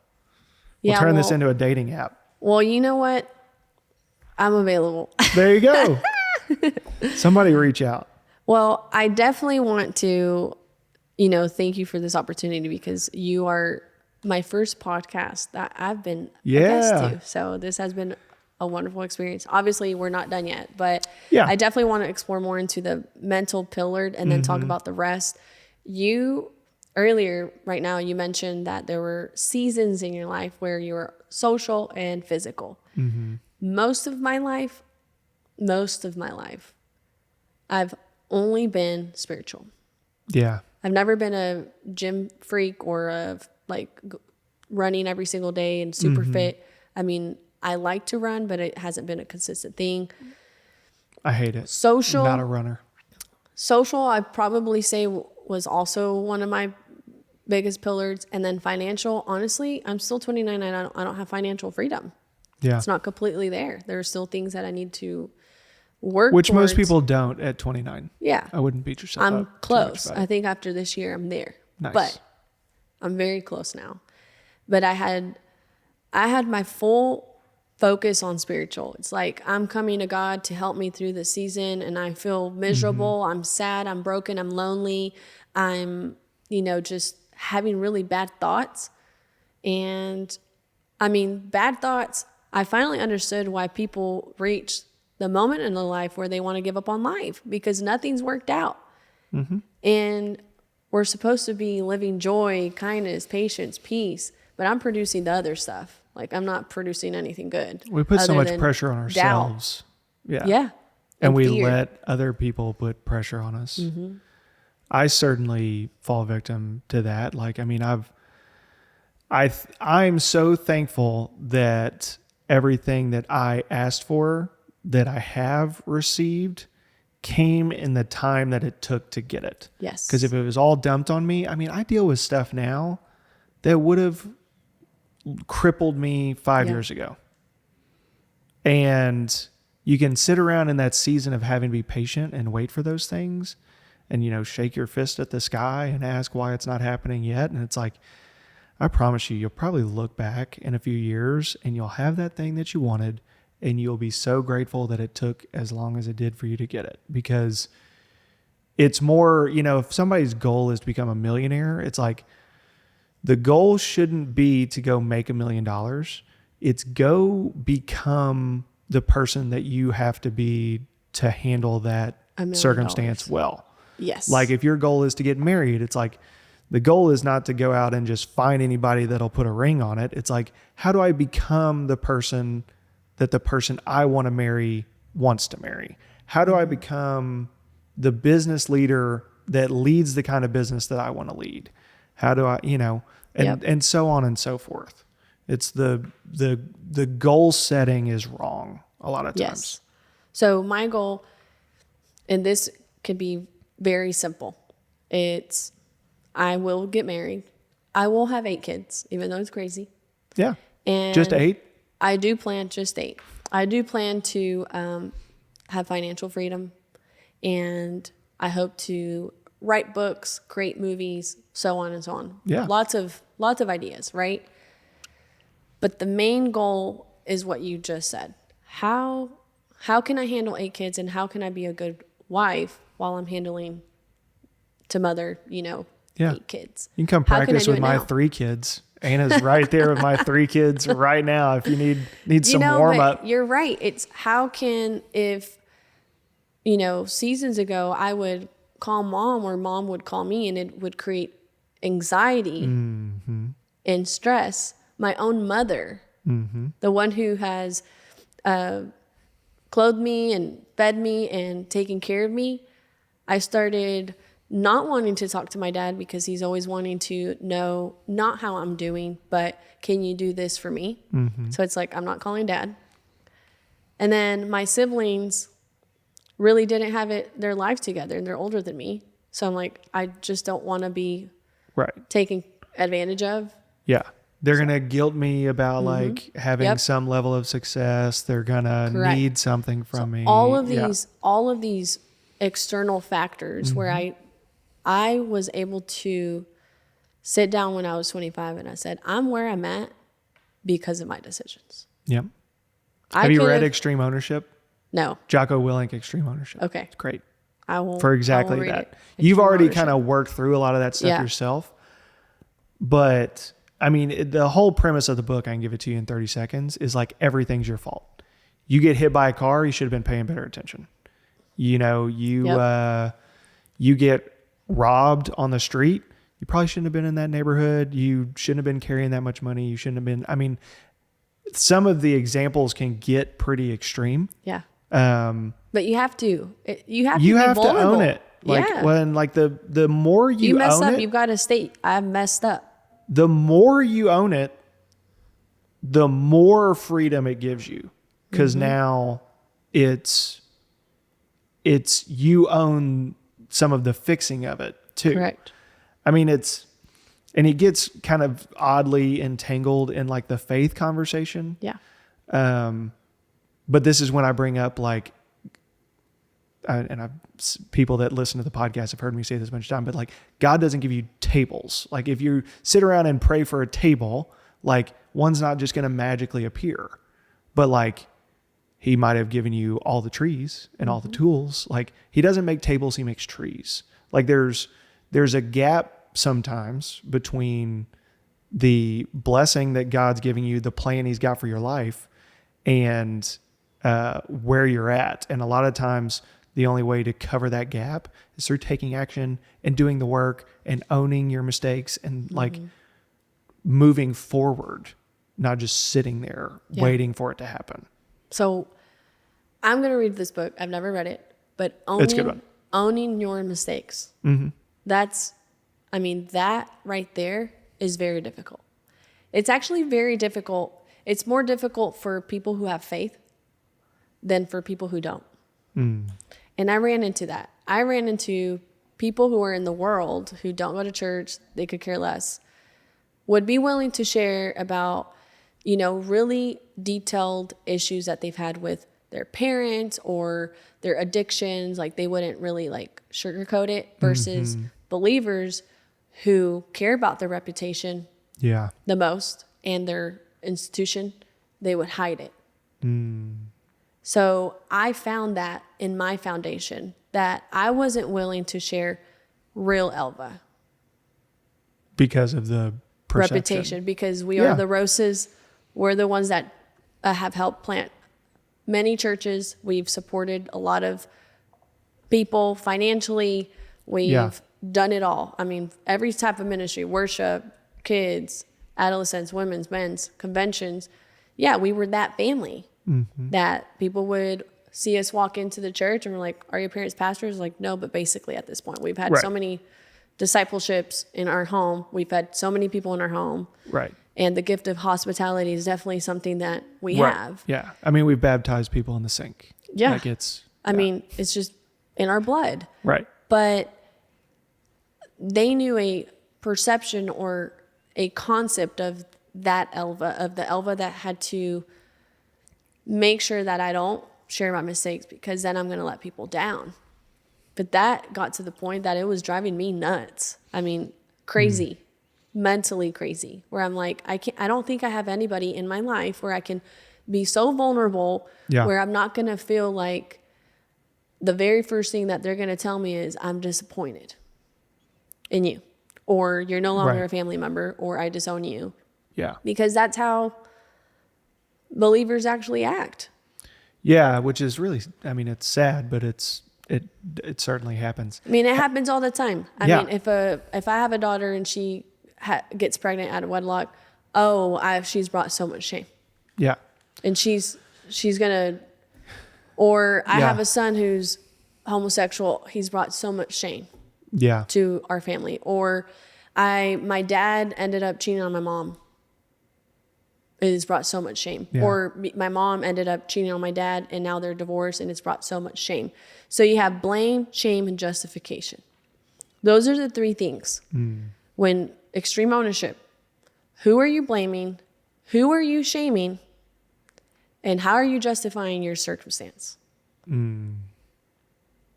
We'll turn this into a dating app. Well, you know what? I'm available. There you go. Somebody reach out. Well, I definitely want to, thank you for this opportunity because you are my first podcast that I've been a guest to. So this has been a wonderful experience. Obviously, we're not done yet, but I definitely want to explore more into the mental pillar and then talk about the rest. You earlier, right now, you mentioned that there were seasons in your life where you were social and physical. Most of my life, I've only been spiritual. Yeah. I've never been a gym freak or running every single day and super fit. I mean, I like to run, but it hasn't been a consistent thing. I hate it. Social. Not a runner. Social, I'd probably say was also one of my biggest pillars. And then financial, honestly, I'm still 29 and I don't have financial freedom. Yeah. It's not completely there. There are still things that I need to work Which towards. most people don't at 29. Yeah. I wouldn't beat yourself up. I'm close. I think after this year, I'm there. Nice. But I'm very close now. But I had my full focus on spiritual. It's like I'm coming to God to help me through the season and I feel miserable. I'm sad. I'm broken. I'm lonely. I'm, just having really bad thoughts. And I mean, bad thoughts, I finally understood why people reach the moment in their life where they want to give up on life because nothing's worked out. And we're supposed to be living joy, kindness, patience, peace, but I'm producing the other stuff. Like I'm not producing anything good. We put so much pressure on ourselves. Doubt. Yeah. And we let other people put pressure on us. I certainly fall victim to that. Like, I mean, I'm so thankful that everything that I asked for that I have received came in the time that it took to get it. Yes. Because if it was all dumped on me, I mean, I deal with stuff now that would have crippled me 5 years ago. And you can sit around in that season of having to be patient and wait for those things and, shake your fist at the sky and ask why it's not happening yet. And it's like, I promise you'll probably look back in a few years and you'll have that thing that you wanted and you'll be so grateful that it took as long as it did for you to get it. Because it's more, if somebody's goal is to become a millionaire, it's like the goal shouldn't be to go make $1 million. It's go become the person that you have to be to handle that circumstance well. Yes. Like if your goal is to get married, it's like the goal is not to go out and just find anybody that'll put a ring on it. It's like, how do I become the person that the person I want to marry wants to marry? How do I become the business leader that leads the kind of business that I want to lead? How do I, and so on and so forth. It's the goal setting is wrong a lot of times. Yes. So my goal, and this could be very simple. It's, I will get married. I will have 8 kids, even though it's crazy. Yeah. And just 8? I do plan just 8. I do plan to have financial freedom. and I hope to write books, create movies, so on and so on. Yeah. Lots of ideas, right? But the main goal is what you just said. How can I handle 8 kids, and how can I be a good wife while I'm handling to mother, 8 kids? You can come How can I practice do with it my now? 3 kids. Anna's right there with my 3 kids right now. If you need some warm but up. you're right. It's how can, if, seasons ago I would call mom or mom would call me, and it would create anxiety and stress. My own mother, the one who has clothed me and fed me and taken care of me, I started not wanting to talk to my dad because he's always wanting to know not how I'm doing, but can you do this for me? So it's like, I'm not calling dad. And then my siblings really didn't have their lives together, and they're older than me. So I'm like, I just don't want to be taken advantage of. Yeah. They're going to guilt me about like having some level of success. They're going to need something from me. All of these external factors where I was able to sit down when I was 25 and I said, I'm where I'm at because of my decisions. Yep. Have you read Extreme Ownership? No. Jocko Willink, Extreme Ownership. Okay. It's great. I will. For exactly read that. it. You've already Ownership. kind of worked through a lot of that stuff yourself. But I mean, the whole premise of the book, I can give it to you in 30 seconds, is like everything's your fault. You get hit by a car, you should have been paying better attention. You get robbed on the street, you probably shouldn't have been in that neighborhood. You shouldn't have been carrying that much money. You shouldn't have been. I mean, some of the examples can get pretty extreme. Yeah. But you have to. You have to to own it. Like when the more you mess own up, it, you've got to state, I've messed up. the more you own it, the more freedom it gives you. Because now it's you own some of the fixing of it too. Correct. I mean, and it gets kind of oddly entangled in like the faith conversation. Yeah. But this is when I bring up like, people that listen to the podcast have heard me say this a bunch of times, but like God doesn't give you tables. Like if you sit around and pray for a table, like one's not just going to magically appear, but like he might have given you all the trees and all the tools. Like he doesn't make tables, he makes trees. Like there's a gap sometimes between the blessing that God's giving you, the plan he's got for your life, and where you're at. And a lot of times the only way to cover that gap is through taking action and doing the work and owning your mistakes and like moving forward, not just sitting there waiting for it to happen. So I'm going to read this book. I've never read it, but It's a good one. Owning your mistakes. That right there is very difficult. It's actually very difficult. It's more difficult for people who have faith than for people who don't. And I ran into that. I ran into people who are in the world who don't go to church, they could care less, would be willing to share about, really detailed issues that they've had with their parents or their addictions. Like they wouldn't really like sugarcoat it versus believers who care about their reputation the most and their institution, they would hide it. So I found that in my foundation that I wasn't willing to share real Elva. Because of the reputation, because we are the Rosas. We're the ones that have helped plant many churches. We've supported a lot of people financially. We've done it all. I mean, every type of ministry, worship, kids, adolescents, women's, men's, conventions. Yeah, we were that family that people would see us walk into the church and we're like, are your parents pastors? Like, no, but basically at this point, we've had so many discipleships in our home. We've had so many people in our home. Right. And the gift of hospitality is definitely something that we have. Yeah. I mean, we've baptized people in the sink. Yeah. Like it's just in our blood. Right. But they knew a perception or a concept of that Elva, of the Elva that had to make sure that I don't share my mistakes because then I'm going to let people down. But that got to the point that it was driving me nuts. I mean, crazy, mentally crazy, where I'm like, I don't think I have anybody in my life where I can be so vulnerable, where I'm not going to feel like the very first thing that they're going to tell me is, I'm disappointed in you, or you're no longer a family member, or I disown you. Yeah. Because that's how believers actually act. Yeah, which is really, I mean, it's sad, but it certainly happens. I mean, it happens all the time. I mean, if I have a daughter and she gets pregnant out of wedlock, she's brought so much shame. Yeah. And she's gonna, or I have a son who's homosexual. He's brought so much shame. Yeah. To our family. Or my dad ended up cheating on my mom. It has brought so much shame. Yeah. Or my mom ended up cheating on my dad, and now they're divorced, and it's brought so much shame. So you have blame, shame, and justification. Those are the three things. When extreme ownership, who are you blaming? Who are you shaming? And how are you justifying your circumstance?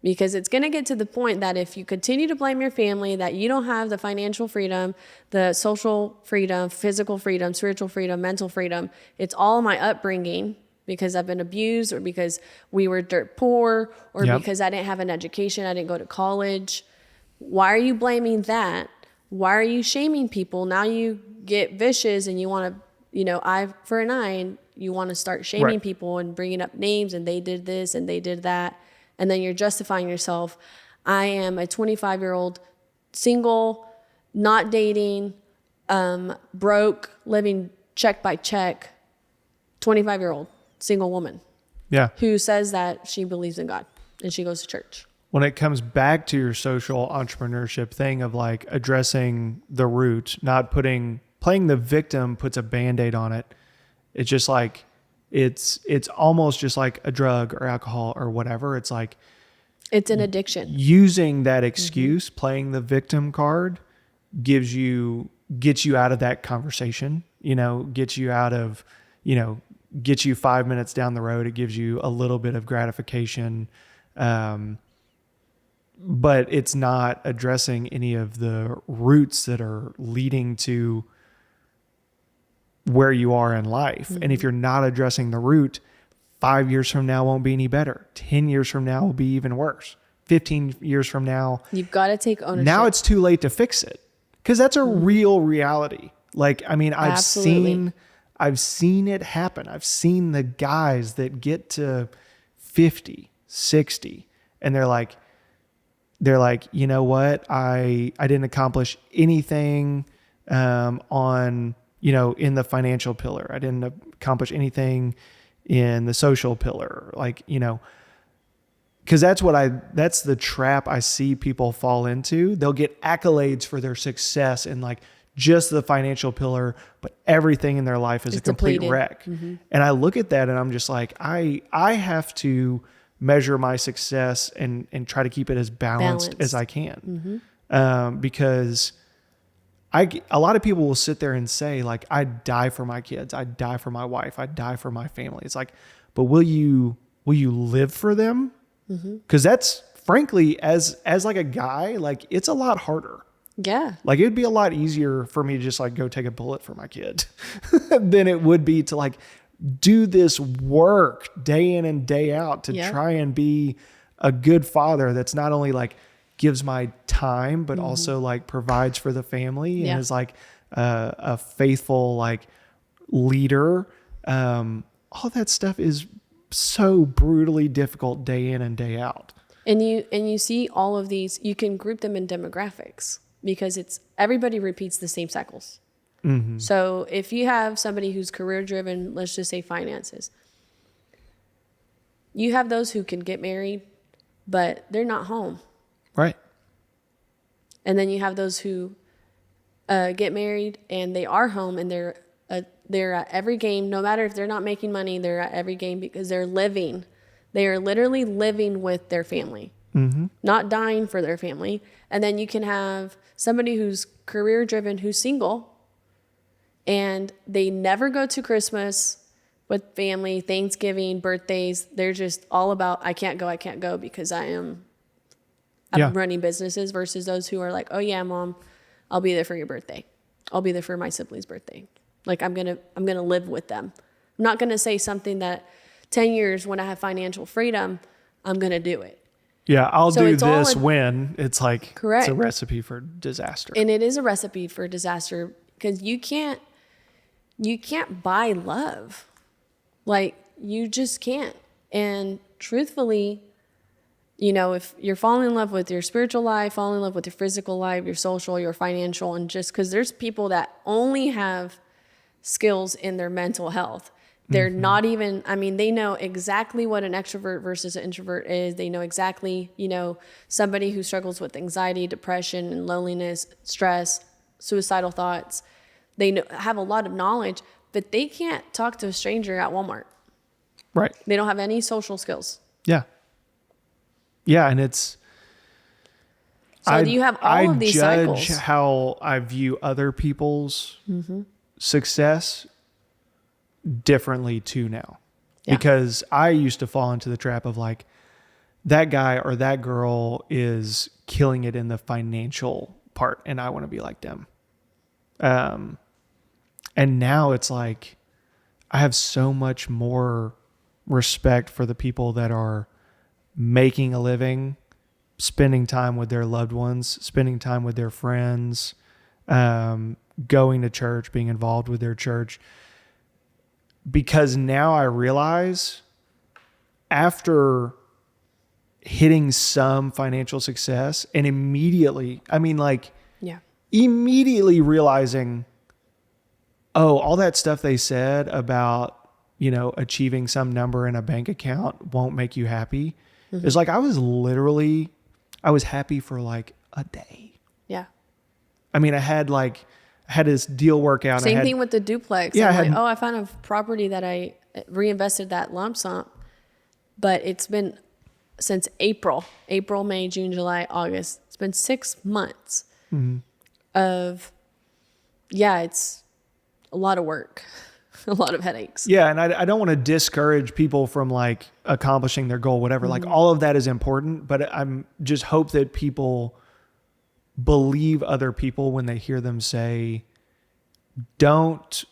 Because it's going to get to the point that if you continue to blame your family, that you don't have the financial freedom, the social freedom, physical freedom, spiritual freedom, mental freedom. It's all my upbringing, because I've been abused, or because we were dirt poor, or because I didn't have an education, I didn't go to college. Why are you blaming that? Why are you shaming people? Now you get vicious and you want to, eye for an eye, and you want to start shaming people and bringing up names, and they did this and they did that. And then you're justifying yourself. I am a 25-year-old, single, not dating, broke, living check by check, 25-year-old, single woman. Yeah. Who says that she believes in God and she goes to church. When it comes back to your social entrepreneurship thing of like addressing the root, not playing the victim puts a Band-Aid on it. It's just like, it's almost just like a drug or alcohol or whatever. It's like, it's an addiction. Using that excuse, playing the victim card, gets you out of that conversation, gets you out of, gets you 5 minutes down the road. It gives you a little bit of gratification. But it's not addressing any of the roots that are leading to where you are in life. And if you're not addressing the root, 5 years from now won't be any better. 10 years from now will be even worse. 15 years from now. You've got to take ownership. Now it's too late to fix it, because that's a real reality. Like, I mean, I've seen it happen. I've seen the guys that get to 50, 60, and they're like, you know what? I didn't accomplish anything on, in the financial pillar. I didn't accomplish anything in the social pillar. Like, because that's the trap I see people fall into. They'll get accolades for their success in like just the financial pillar, but everything in their life is a complete wreck. And I look at that and I'm just like, I have to measure my success and try to keep it as balanced as I can. Because a lot of people will sit there and say like, I die for my kids. I die for my wife. I die for my family. It's like, but will you live for them? Cause that's frankly, as like a guy, like it's a lot harder. Yeah. Like it'd be a lot easier for me to just like go take a bullet for my kid than it would be to like do this work day in and day out to try and be a good father that's not only like gives my time, but also like provides for the family and is like a faithful like leader. All that stuff is so brutally difficult day in and day out. And you see all of these, you can group them in demographics because everybody repeats the same cycles. So if you have somebody who's career driven, let's just say finances, you have those who can get married, but they're not home. Right. And then you have those who get married and they are home and they're at every game, no matter if they're not making money, they're at every game because they're living. They are literally living with their family, not dying for their family. And then you can have somebody who's career driven, who's single, and they never go to Christmas with family, Thanksgiving, birthdays. They're just all about, I can't go because I am of running businesses versus those who are like, oh yeah, mom, I'll be there for your birthday. I'll be there for my sibling's birthday. Like I'm going to live with them. I'm not going to say something that 10 years when I have financial freedom, I'm going to do it. Yeah, I'll do this when it's like, correct. It's a recipe for disaster. And it is a recipe for disaster because you can't buy love. Like you just can't. And truthfully, you know, if you're falling in love with your spiritual life, falling in love with your physical life, your social, your financial, and just because there's people that only have skills in their mental health. They're not even, I mean, they know exactly what an extrovert versus an introvert is. They know exactly, you know, somebody who struggles with anxiety, depression, and loneliness, stress, suicidal thoughts. They have a lot of knowledge, but they can't talk to a stranger at Walmart. Right. They don't have any social skills. Yeah. Yeah, and it's... So you have all of these cycles. I judge how I view other people's success differently too now. Yeah. Because I used to fall into the trap of like, that guy or that girl is killing it in the financial part and I want to be like them. And now it's like, I have so much more respect for the people that are making a living, spending time with their loved ones, spending time with their friends, going to church, being involved with their church. Because now I realize after hitting some financial success and immediately realizing, oh, all that stuff they said about, you know, achieving some number in a bank account won't make you happy. It's like I was happy for like a day. Yeah. I mean, I had this deal work out. Same thing with the duplex. Yeah, I found a property that I reinvested that lump sum, but it's been since April, May, June, July, August. It's been 6 months of, it's a lot of work, a lot of headaches. Yeah. And I don't want to discourage people from like accomplishing their goal, whatever. Like all of that is important, but I'm just hope that people believe other people when they hear them say, don't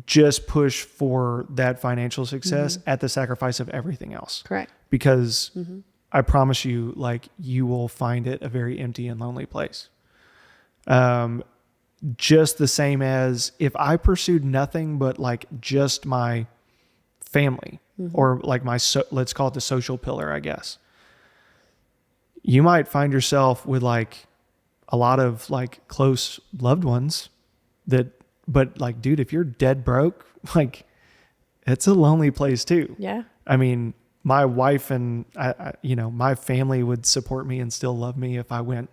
just push for that financial success at the sacrifice of everything else. Correct. Because I promise you, like, you will find it a very empty and lonely place. Just the same as if I pursued nothing but like just my family or like let's call it the social pillar, I guess. You might find yourself with like a lot of like close loved ones but like, dude, if you're dead broke, like it's a lonely place too. Yeah. I mean, my wife and I my family would support me and still love me if I went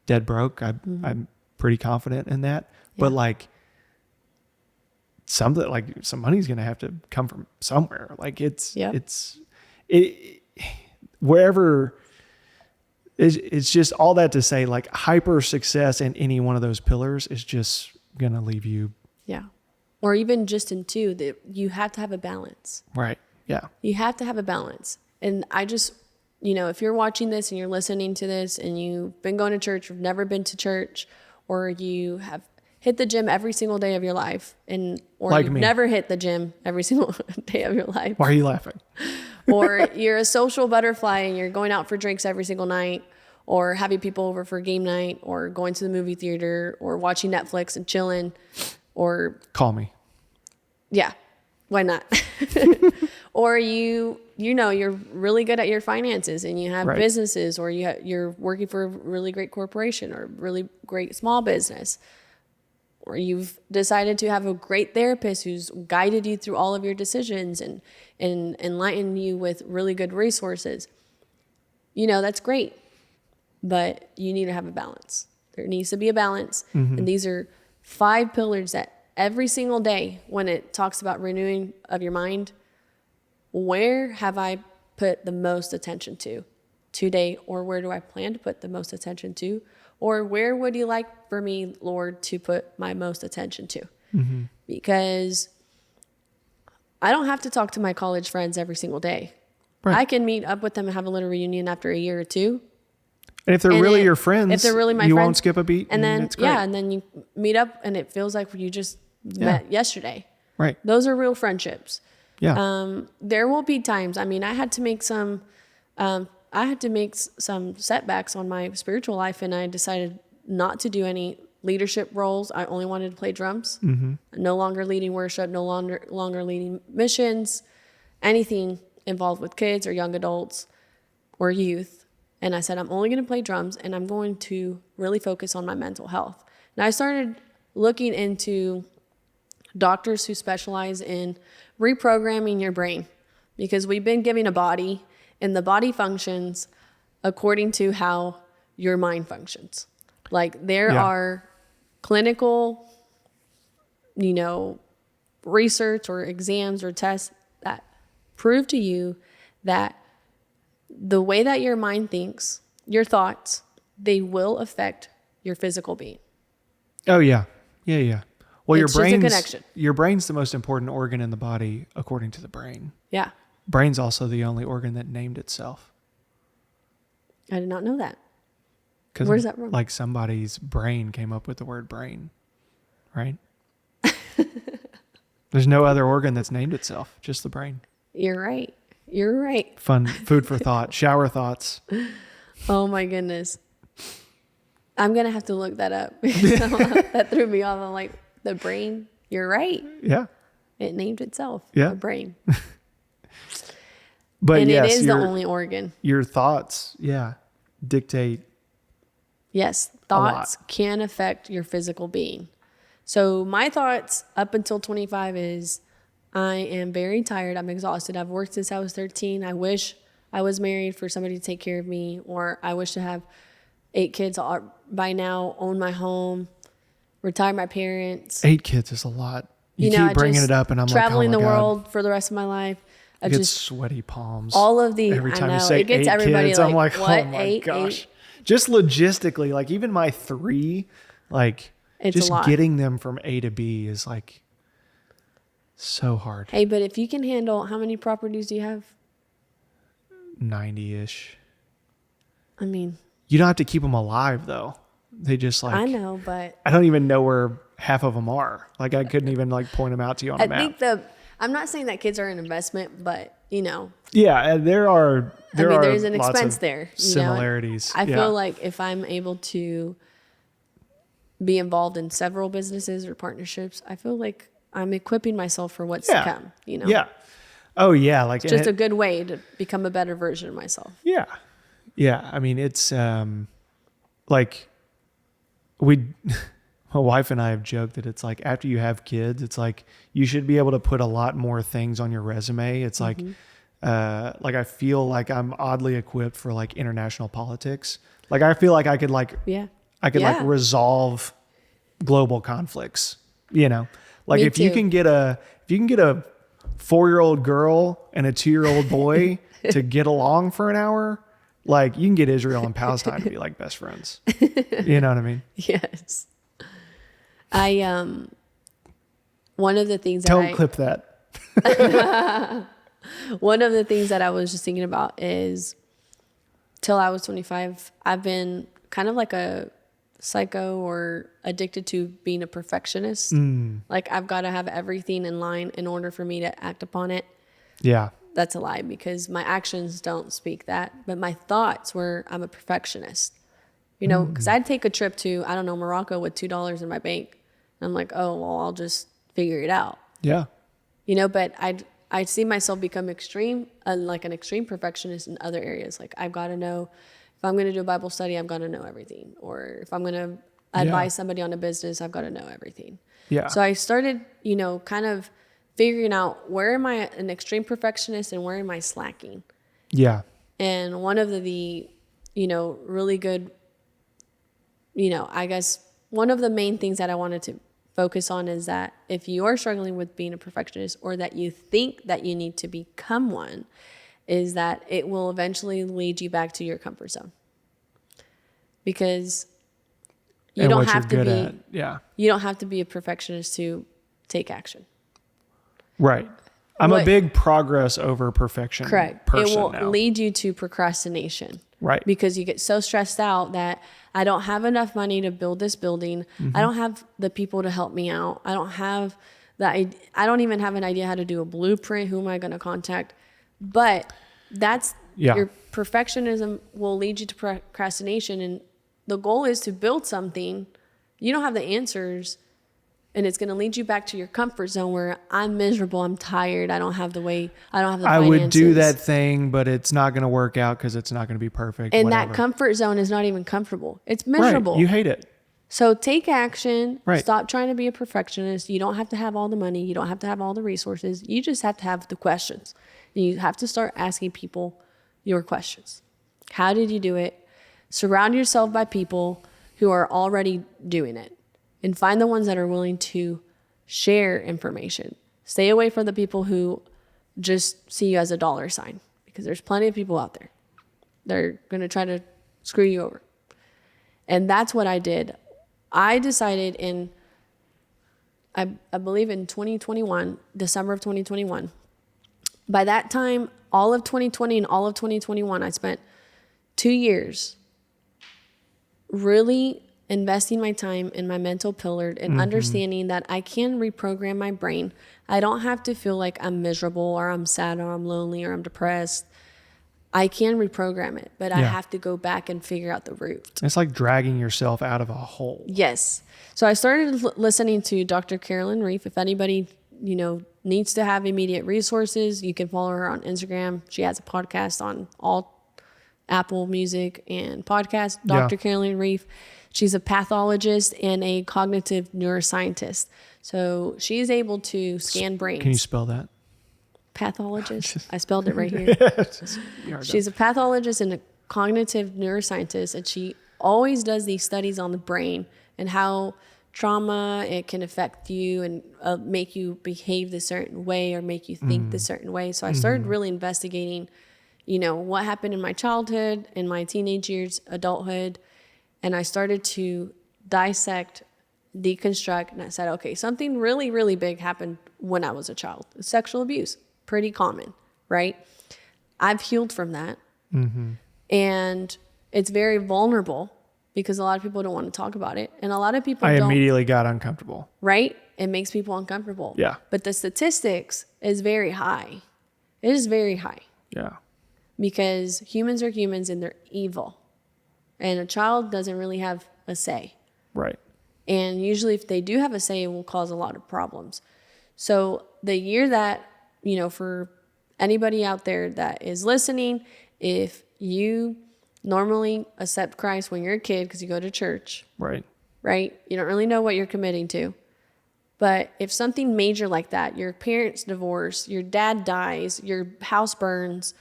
dead broke. I'm pretty confident in that. Yeah. But like some money's going to have to come from somewhere. Like wherever. It's just all that to say, like, hyper success in any one of those pillars is just going to leave you. Yeah. Or even just in two, that you have to have a balance. Right. Yeah. You have to have a balance. And I just, if you're watching this and you're listening to this and you've been going to church, you've never been to church, or you have hit the gym every single day of your life or like you've never hit the gym every single day of your life. Why are you laughing? Or you're a social butterfly and you're going out for drinks every single night, or having people over for game night, or going to the movie theater, or watching Netflix and chilling, or call me. Yeah, why not? Or you're really good at your finances and you have businesses, or you're working for a really great corporation or really great small business, or you've decided to have a great therapist who's guided you through all of your decisions and enlightened you with really good resources. That's great, but you need to have a balance. There needs to be a balance. And these are 5 pillars that every single day, when it talks about renewing of your mind, where have I put the most attention to today? Or where do I plan to put the most attention to? Or where would you like for me, Lord, to put my most attention to? Because I don't have to talk to my college friends every single day. Right. I can meet up with them and have a little reunion after a year or two. And if they're really your friends, if they're really my you friends, won't skip a beat. And then, it's great. and then you meet up and it feels like you just met yesterday. Right. Those are real friendships. Yeah. There will be times, I mean, I had to make some setbacks on my spiritual life, and I decided not to do any leadership roles. I only wanted to play drums. No longer leading worship, no longer leading missions, anything involved with kids or young adults or youth. And I said, I'm only going to play drums, and I'm going to really focus on my mental health. And I started looking into doctors who specialize in reprogramming your brain, because we've been given a body, and the body functions according to how your mind functions. Like there are clinical, research or exams or tests that prove to you that the way that your mind thinks, your thoughts, they will affect your physical being. Oh yeah. Yeah. Well, It's just a connection. Your brain's the most important organ in the body, according to the brain. Yeah. Brain's also the only organ that named itself. I did not know that. 'Cause Where's that from? Like somebody's brain came up with the word brain, right? There's no other organ that's named itself, just the brain. You're right. You're right. Fun food for thought, shower thoughts. Oh my goodness. I'm going to have to look that up. That threw me off. I'm like, the brain, you're right. Yeah. It named itself. Yeah. The brain. But and yes, it is the only organ. Your thoughts, dictate. Yes, thoughts can affect your physical being. So my thoughts up until 25 is I am very tired. I'm exhausted. I've worked since I was 13. I wish I was married for somebody to take care of me, or I wish to have 8 kids by now, own my home, retire my parents. 8 kids is a lot. You keep bringing it up, and I'm traveling like, oh my the God. world for the rest of my life. I get sweaty palms. All of the every time I know, you say it gets 8 everybody kids, like, I'm like, what? oh my 8, gosh. 8? Just logistically, like even my 3, like It's just a lot. getting them from A to B is like so hard. Hey, but if you can handle, how many properties do you have? 90-ish. I mean, You don't have to keep them alive though. They just like, I know, but I don't even know where half of them are. Like I couldn't even like point them out to you on a map. I'm not saying that kids are an investment, but Yeah, there are there's an lots expense of there. Similarities. I feel like if I'm able to be involved in several businesses or partnerships, I feel like I'm equipping myself for what's to come. Yeah. Oh yeah. Like it's just a good way to become a better version of myself. Yeah. Yeah. I mean, it's like my wife and I have joked that it's like after you have kids, it's like you should be able to put a lot more things on your resume. It's like I feel like I'm oddly equipped for like international politics. Like I feel like I could like like resolve global conflicts, Like Me if you too. can get a 4-year-old girl and a 2-year-old boy to get along for an hour, like you can get Israel and Palestine to be like best friends. You know what I mean? Yes. One of the things Don't clip that. One of the things that I was just thinking about is till I was 25, I've been kind of like a psycho or addicted to being a perfectionist. Like I've got to have everything in line in order for me to act upon it. Yeah. That's a lie because my actions don't speak that, but my thoughts were I'm a perfectionist. Because I'd take a trip to, I don't know, Morocco with $2 in my bank. And I'm like, oh, well, I'll just figure it out. Yeah. But I'd see myself become extreme, like an extreme perfectionist in other areas. Like I've got to know, if I'm going to do a Bible study, I've got to know everything. Or if I'm going to advise somebody on a business, I've got to know everything. Yeah. So I started, kind of figuring out where am I an extreme perfectionist and where am I slacking? Yeah. And one of the really good, I guess one of the main things that I wanted to focus on is that if you are struggling with being a perfectionist or that you think that you need to become one, is that it will eventually lead you back to your comfort zone. Because you don't have to be you don't have to be a perfectionist to take action. Right. I'm a big progress over perfection Correct. person It will now. lead you to procrastination. Right. Because you get so stressed out that I don't have enough money to build this building. I don't have the people to help me out. I don't have I don't even have an idea how to do a blueprint. Who am I going to contact? But that's your perfectionism will lead you to procrastination. And the goal is to build something. You don't have the answers, and it's going to lead you back to your comfort zone where I'm miserable, I'm tired, I don't have the finances. I would do that thing, but it's not going to work out because it's not going to be perfect. And whatever. that comfort zone is not even comfortable. It's miserable. Right. You hate it. So take action. Right. Stop trying to be a perfectionist. You don't have to have all the money. You don't have to have all the resources. You just have to have the questions. You have to start asking people your questions. How did you do it? Surround yourself by people who are already doing it, and find the ones that are willing to share information. Stay away from the people who just see you as a dollar sign, because there's plenty of people out there. They're going to try to screw you over. And that's what I did. I decided I believe in 2021, December of 2021. By that time, all of 2020 and all of 2021, I spent 2 years really investing my time in my mental pillar and understanding that I can reprogram my brain. I don't have to feel like I'm miserable or I'm sad or I'm lonely or I'm depressed. I can reprogram it, but I have to go back and figure out the root. It's like dragging yourself out of a hole. Yes. So I started listening to Dr. Carolyn Reef. If anybody, needs to have immediate resources, you can follow her on Instagram. She has a podcast on all Apple Music and podcasts. Dr. Carolyn Reef. She's a pathologist and a cognitive neuroscientist. So she's able to scan brains. Can you spell that? Pathologist. I spelled it right here. She's a pathologist and a cognitive neuroscientist, and she always does these studies on the brain and how trauma, it can affect you and make you behave this certain way or make you think this certain way. So I started really investigating, what happened in my childhood, in my teenage years, adulthood, and I started to dissect, deconstruct, and I said, okay, something really, really big happened when I was a child. Sexual abuse, pretty common, right? I've healed from that. And it's very vulnerable because a lot of people don't want to talk about it. And a lot of people don't. Immediately got uncomfortable. Right? It makes people uncomfortable. Yeah. But the statistics is very high. It is very high. Yeah. Because humans are humans and they're evil. And a child doesn't really have a say. Right. And usually if they do have a say, it will cause a lot of problems. So the year that, for anybody out there that is listening, if you normally accept Christ when you're a kid because you go to church. Right. Right? You don't really know what you're committing to. But if something major like that, your parents divorce, your dad dies, your house burns,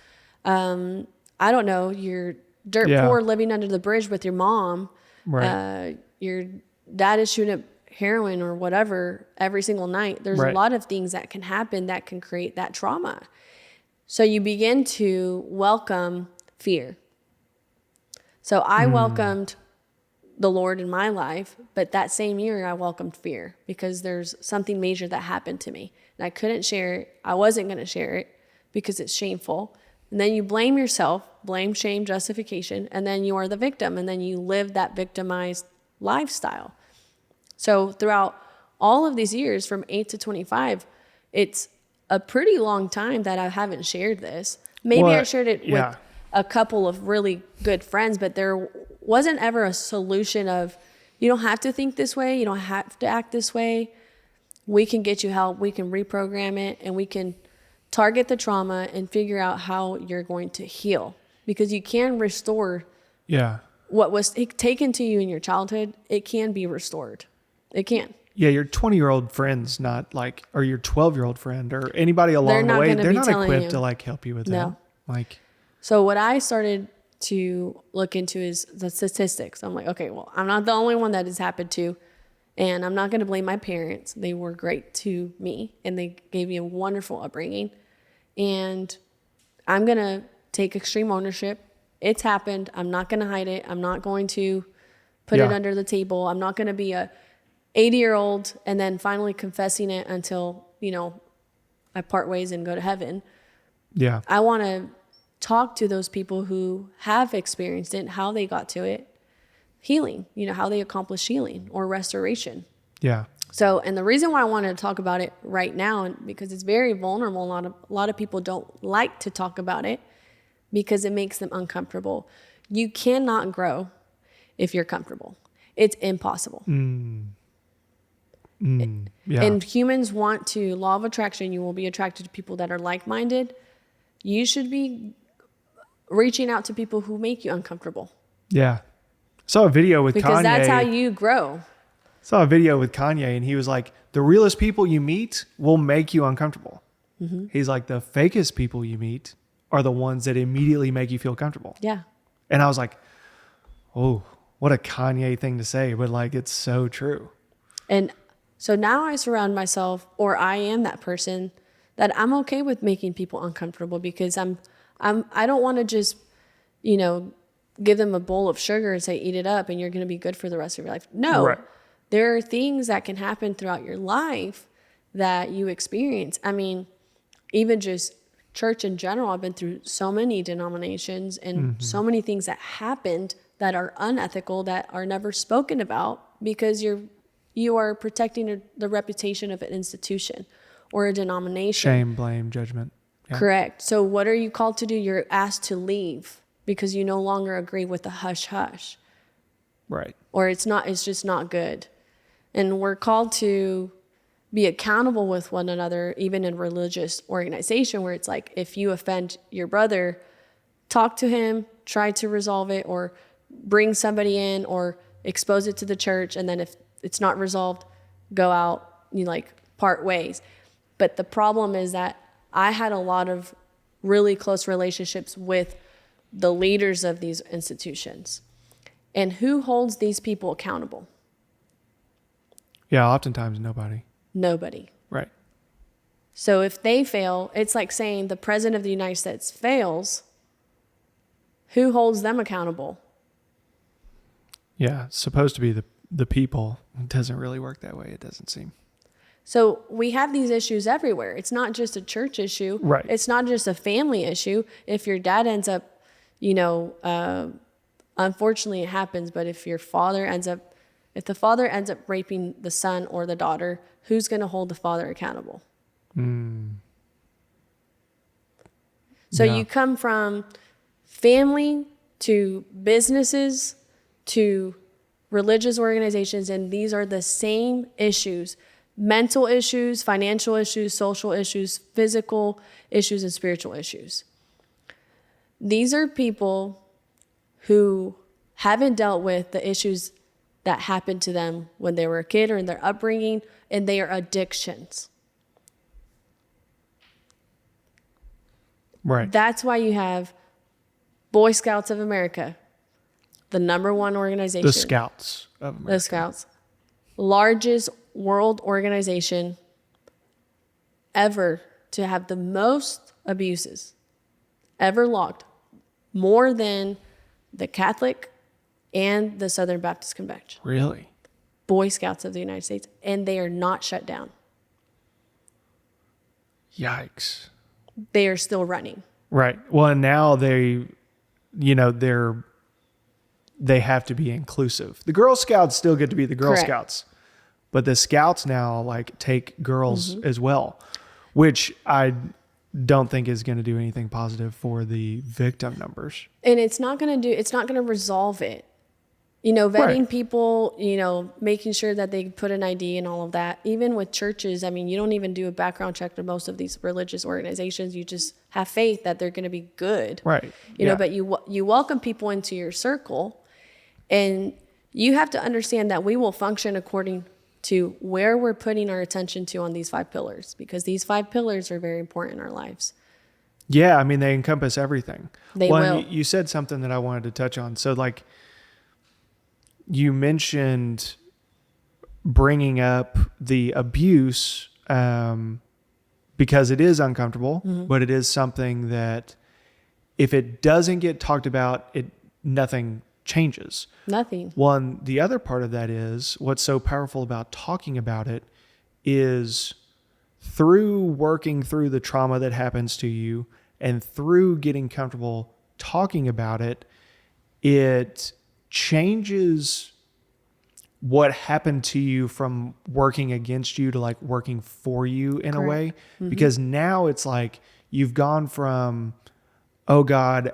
I don't know, you're dirt poor living under the bridge with your mom, your dad is shooting up heroin or whatever every single night. There's a lot of things that can happen that can create that trauma. So you begin to welcome fear. So I welcomed the Lord in my life, but that same year I welcomed fear because there's something major that happened to me and I couldn't share it. I wasn't going to share it because it's shameful. And then you blame yourself, blame, shame, justification, and then you are the victim, and then you live that victimized lifestyle. So throughout all of these years, from 8 to 25, it's a pretty long time that I haven't shared this. Maybe I shared it with a couple of really good friends, but there wasn't ever a solution of, you don't have to think this way, you don't have to act this way. We can get you help, we can reprogram it, and we can target the trauma and figure out how you're going to heal, because you can restore what was taken to you in your childhood. It can be restored. It can. Yeah, your 20-year-old friend's not like, or your 12-year-old friend or anybody along the way, they're not equipped to like help you with that. Like, so what I started to look into is the statistics. I'm like, okay, well, I'm not the only one that has happened to, and I'm not going to blame my parents. They were great to me and they gave me a wonderful upbringing. And I'm going to take extreme ownership. It's happened. I'm not going to hide it. I'm not going to put it under the table. I'm not going to be a 80-year-old and then finally confessing it until, I part ways and go to heaven. Yeah. I want to talk to those people who have experienced it, how they got to it, healing, how they accomplish healing or restoration. Yeah. So, and the reason why I wanted to talk about it right now, and because it's very vulnerable, a lot of people don't like to talk about it because it makes them uncomfortable. You cannot grow if you're comfortable. It's impossible. Yeah. And humans want to, law of attraction, you will be attracted to people that are like-minded. You should be reaching out to people who make you uncomfortable. Yeah. Saw a video with because Kanye. That's how you grow. Saw a video with Kanye, and he was like, the realest people you meet will make you uncomfortable. Mm-hmm. He's like, the fakest people you meet are the ones that immediately make you feel comfortable. Yeah. And I was like, oh, what a Kanye thing to say, but like, it's so true. And so now I surround myself, or I am that person that I'm okay with making people uncomfortable, because I don't want to just, give them a bowl of sugar and say, eat it up and you're going to be good for the rest of your life. No, right. There are things that can happen throughout your life that you experience. I mean, even just church in general, I've been through so many denominations and so many things that happened that are unethical, that are never spoken about, because you are protecting the reputation of an institution or a denomination. Shame, blame, judgment. Yeah. Correct. So what are you called to do? You're asked to leave because you no longer agree with the hush hush. Right. Or it's just not good. And we're called to be accountable with one another, even in religious organization, where it's like, if you offend your brother, talk to him, try to resolve it, or bring somebody in, or expose it to the church. And then if it's not resolved, go out, part ways. But the problem is that I had a lot of really close relationships with the leaders of these institutions. And who holds these people accountable? Yeah, oftentimes nobody. Nobody. Right. So if they fail, it's like saying the president of the United States fails. Who holds them accountable? Yeah, it's supposed to be the people. It doesn't really work that way, it doesn't seem. So we have these issues everywhere. It's not just a church issue. Right. It's not just a family issue. If your dad ends up, unfortunately it happens, but if the father ends up raping the son or the daughter, who's going to hold the father accountable? So you come from family to businesses to religious organizations, and these are the same issues: mental issues, financial issues, social issues, physical issues, and spiritual issues. These are people who haven't dealt with the issues that happened to them when they were a kid or in their upbringing, and they are addictions. Right. That's why you have Boy Scouts of America, the number one organization. The Scouts of America. The Scouts. Largest world organization ever to have the most abuses ever logged, more than the Catholic and the Southern Baptist Convention. Really? Boy Scouts of the United States, and they are not shut down. Yikes. They are still running. Right. Well, and now they have to be inclusive. The Girl Scouts still get to be the Girl Correct. Scouts, but the Scouts now take girls as well, which I don't think is going to do anything positive for the victim numbers. And it's not going to resolve it. Vetting Right. people, making sure that they put an ID and all of that. Even with churches, you don't even do a background check for most of these religious organizations. You just have faith that they're going to be good. Right. But you welcome people into your circle, and you have to understand that we will function according to where we're putting our attention to on these 5 pillars, because these 5 pillars are very important in our lives. Yeah. They encompass everything. They will. You said something that I wanted to touch on. So you mentioned bringing up the abuse because it is uncomfortable, but it is something that if it doesn't get talked about, nothing changes. Nothing. One, the other part of that is what's so powerful about talking about it is through working through the trauma that happens to you And through getting comfortable talking about it, it changes what happened to you from working against you to like working for you in a way. Because now it's like you've gone from, oh God,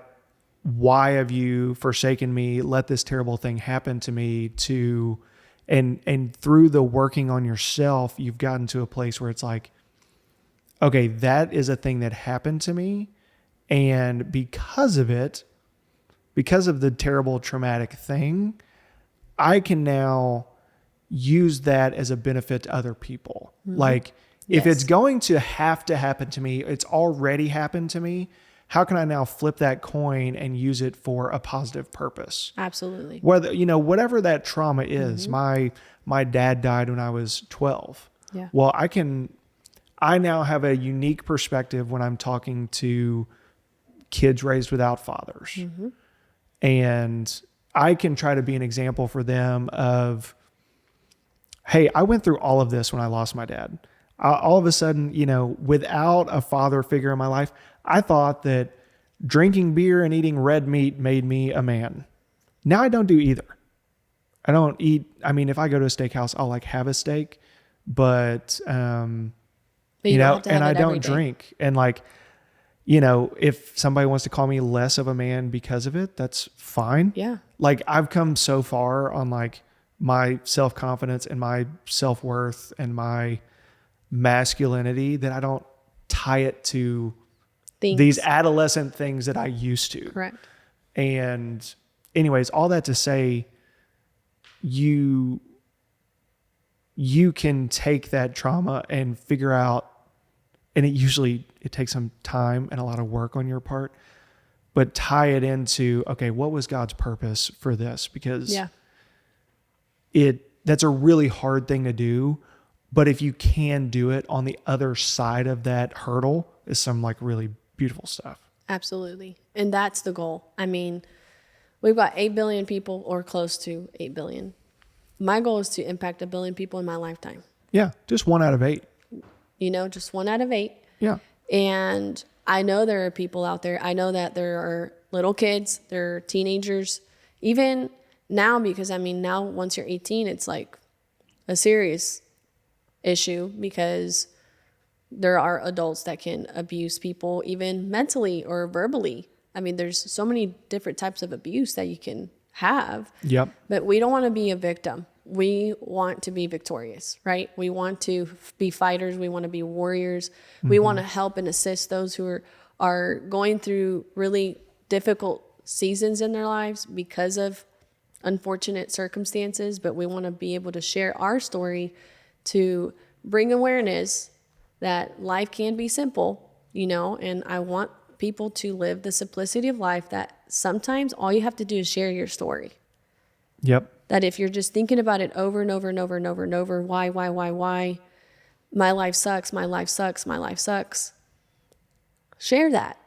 why have you forsaken me? Let this terrible thing happen to me, to, and through the working on yourself, you've gotten to a place where it's like, okay, that is a thing that happened to me. And because of it, because of the terrible traumatic thing, I can now use that as a benefit to other people. Like if it's going to have to happen to me, it's already happened to me. How can I now flip that coin and use it for a positive purpose? Absolutely. Whether, whatever that trauma is, my dad died when I was 12. Yeah. Well, I now have a unique perspective when I'm talking to kids raised without fathers. And I can try to be an example for them of, hey, I went through all of this when I lost my dad. All of a sudden, without a father figure in my life, I thought that drinking beer and eating red meat made me a man. Now I don't do either. I don't eat. I mean, if I go to a steakhouse, I'll like have a steak, but and I don't drink. And like, if somebody wants to call me less of a man because of it, that's fine. Yeah. Like I've come so far on like my self-confidence and my self-worth and my masculinity that I don't tie it to these adolescent things that I used to. Correct. And anyways, all that to say, you can take that trauma and figure out, and it takes some time and a lot of work on your part, but tie it into, okay, what was God's purpose for this? Because that's a really hard thing to do. But if you can do it, on the other side of that hurdle is some like really beautiful stuff. Absolutely. And that's the goal. I mean, we've got 8 billion people or close to 8 billion. My goal is to impact 1 billion people in my lifetime. Yeah. Just 1 out of 8. Just 1 out of 8. Yeah. And I know there are people out there. I know that there are little kids, there are teenagers, even now, because now once you're 18, it's like a serious issue because there are adults that can abuse people even mentally or verbally. There's so many different types of abuse that you can have. Yep. But we don't want to be a victim. We want to be victorious, right? We want to be fighters. We want to be warriors. We want to help and assist those who are going through really difficult seasons in their lives because of unfortunate circumstances. But we want to be able to share our story to bring awareness that life can be simple, and I want people to live the simplicity of life, that sometimes all you have to do is share your story. Yep. That if you're just thinking about it over and over and over and over and over, why, my life sucks, my life sucks, my life sucks. Share that.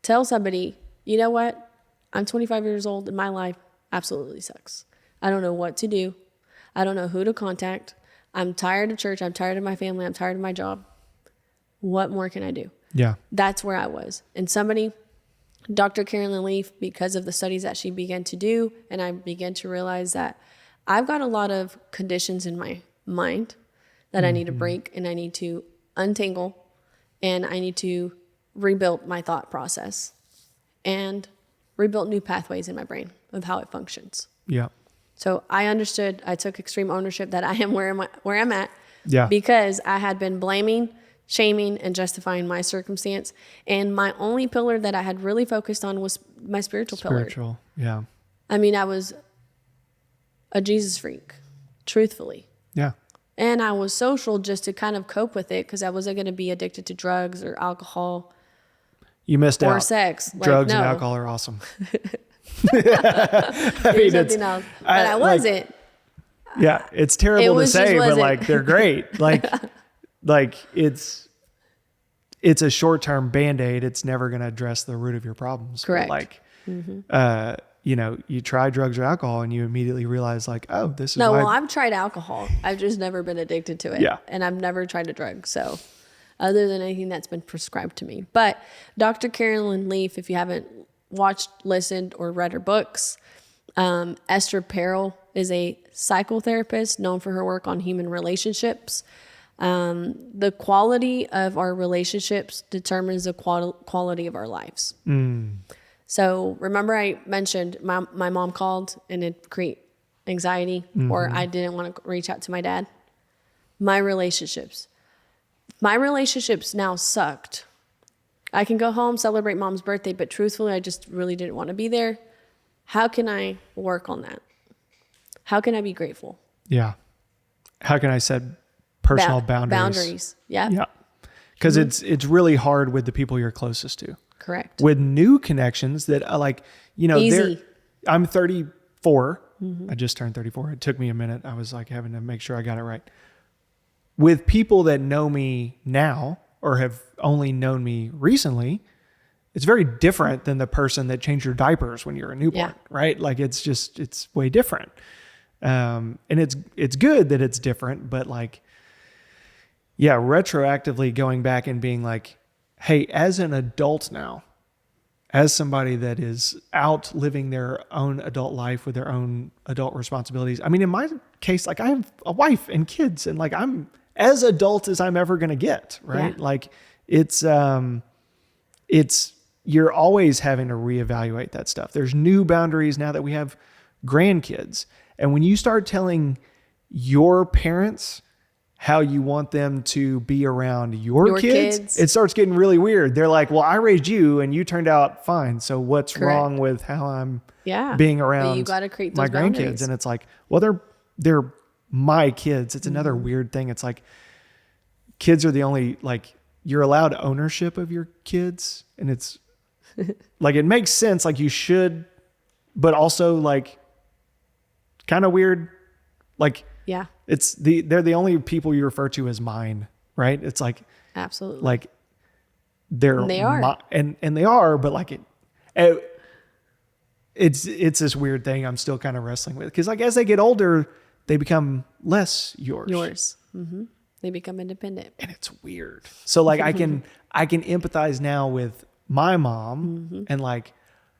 Tell somebody, you know what? I'm 25 years old and my life absolutely sucks. I don't know what to do. I don't know who to contact. I'm tired of church. I'm tired of my family. I'm tired of my job. What more can I do? Yeah. That's where I was. And somebody, Dr. Carolyn Leaf, because of the studies that she began to do, and I began to realize that I've got a lot of conditions in my mind that I need to break and I need to untangle and I need to rebuild my thought process and rebuild new pathways in my brain of how it functions. Yeah. So I understood, I took extreme ownership that I am where I'm at Yeah. because I had been blaming, shaming, and justifying my circumstance. And my only pillar that I had really focused on was my spiritual pillar. Yeah. I was a Jesus freak, truthfully. Yeah. And I was social just to kind of cope with it because I wasn't going to be addicted to drugs or alcohol. You missed out. Or sex. Drugs and alcohol are awesome. Something else. But I wasn't. Yeah, it's terrible to say, but they're great. It's a short-term Band-Aid. It's never going to address the root of your problems. Correct. But you try drugs or alcohol and you immediately realize this is I've tried alcohol. I've just never been addicted to it. Yeah. And I've never tried a drug. So other than anything that's been prescribed to me. But Dr. Carolyn Leaf, if you haven't watched, listened, or read her books, Esther Perel is a psychotherapist known for her work on human relationships. The quality of our relationships determines the quality of our lives. So remember I mentioned my mom called and it created anxiety, or I didn't want to reach out to my dad. My relationships now sucked. I can go home, celebrate mom's birthday, but truthfully, I just really didn't want to be there. How can I work on that? How can I be grateful? Yeah. How can I set personal boundaries? Yeah. Yeah. Because it's really hard with the people you're closest to. Correct. With new connections that are like, Easy. I'm 34. I just turned 34. It took me a minute. I was like having to make sure I got it right. With people that know me now or have only known me recently, it's very different than the person that changed your diapers when you're a newborn, right? Like it's way different. And it's good that it's different, but like, yeah, retroactively going back and being like, hey, as an adult now, as somebody that is out living their own adult life with their own adult responsibilities. I mean, in my case, like I have a wife and kids and like I'm as adult as I'm ever going to get, right? Yeah. Like it's, you're always having to reevaluate that stuff. There's new boundaries now that we have grandkids. And when you start telling your parents how you want them to be around your kids, it starts getting really weird. They're like, well, I raised you and you turned out fine. So what's wrong with how I'm being around you gotta create my those grandkids? boundaries. And it's like, well, they're my kids. It's another weird thing. It's like kids are the only, like you're allowed ownership of your kids. And it's like, it makes sense. Like you should, but also like kind of weird. Like, yeah, they're the only people you refer to as mine, right? It's like, absolutely, like they are, and they are, but like it's this weird thing I'm still kind of wrestling with. Cause like, as they get older, they become less yours. Mm-hmm. They become independent, and it's weird. So like, I can empathize now with my mom and like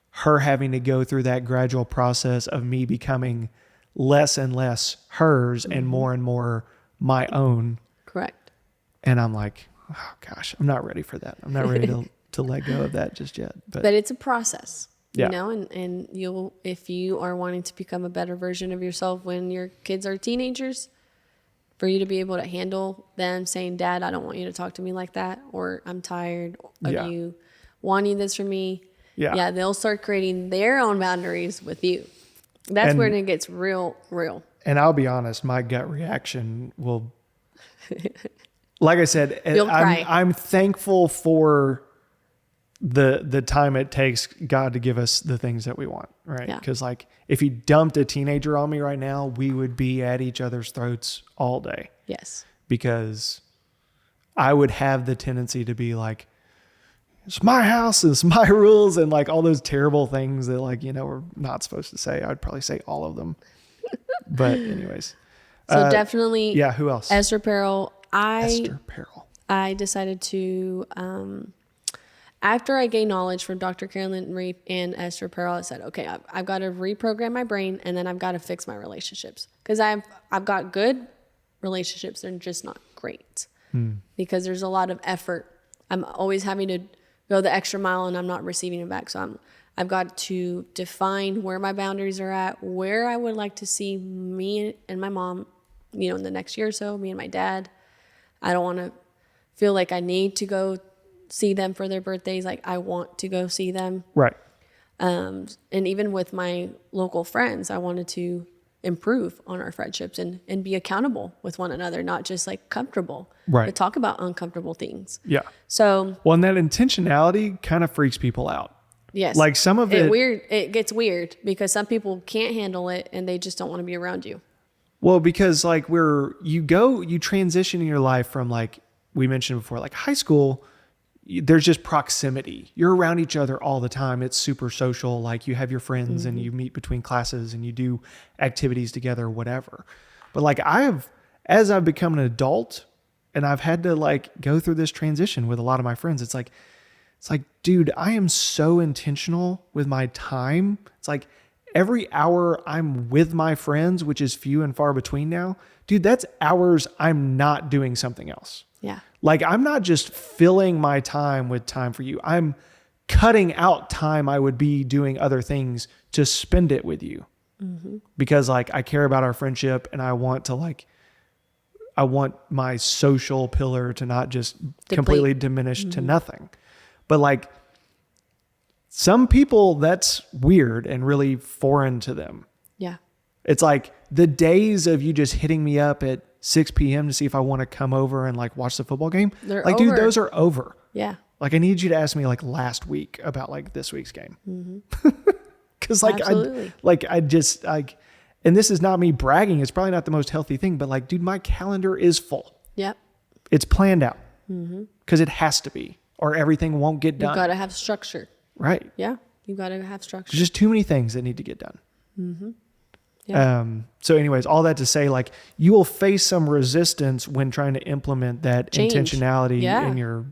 her having to go through that gradual process of me becoming less and less hers and more my own. Correct. And I'm like, oh gosh, I'm not ready for that. I'm not ready to let go of that just yet. But it's a process, you know, and you'll, if you are wanting to become a better version of yourself when your kids are teenagers, for you to be able to handle them saying, Dad, I don't want you to talk to me like that, or I'm tired of you wanting this from me. Yeah. They'll start creating their own boundaries with you. That's where it gets real. And I'll be honest, my gut reaction will, like I said, I'm thankful for the time it takes God to give us the things that we want, right? Because like if he dumped a teenager on me right now, we would be at each other's throats all day. Yes. Because I would have the tendency to be like, it's my house, it's my rules, and like all those terrible things that like, we're not supposed to say. I'd probably say all of them. But anyways. So definitely. Yeah, who else? Esther Perel. Esther Perel. I decided to, after I gained knowledge from Dr. Carolyn Reef and Esther Perel, I said, okay, I've got to reprogram my brain and then I've got to fix my relationships. Because I've got good relationships, they're just not great. Because there's a lot of effort. I'm always having to go the extra mile and I'm not receiving it back. So I've got to define where my boundaries are at, where I would like to see me and my mom, in the next year or so, me and my dad. I don't want to feel like I need to go see them for their birthdays. Like I want to go see them. Right. And even with my local friends, I wanted to improve on our friendships and be accountable with one another, not just like comfortable. Right. To talk about uncomfortable things. Yeah. So. Well, and that intentionality kind of freaks people out. Yes. Like some of it gets weird because some people can't handle it and they just don't want to be around you. Well, because like you transition in your life from like we mentioned before, like high school, there's just proximity. You're around each other all the time. It's super social. Like you have your friends and you meet between classes and you do activities together, whatever. But like as I've become an adult, And I've had to like go through this transition with a lot of my friends. It's like, dude, I am so intentional with my time. It's like every hour I'm with my friends, which is few and far between now, dude, that's hours I'm not doing something else. Yeah. Like I'm not just filling my time with time for you. I'm cutting out time I would be doing other things to spend it with you. Mm-hmm. Because like I care about our friendship and I want my social pillar to not just completely diminish to nothing. But like some people, that's weird and really foreign to them. Yeah. It's like the days of you just hitting me up at 6 p.m. to see if I want to come over and like watch the football game. They're like, over. dude, those are over. Yeah. Like I need you to ask me like last week about like this week's game. Mm-hmm. Cause like, and this is not me bragging. It's probably not the most healthy thing, but like, dude, my calendar is full. Yep. It's planned out because it has to be, or everything won't get done. You got to have structure. Right. Yeah. You got to have structure. There's just too many things that need to get done. Mm-hmm. Yeah. So anyways, all that to say, like you will face some resistance when trying to implement that intentionality in your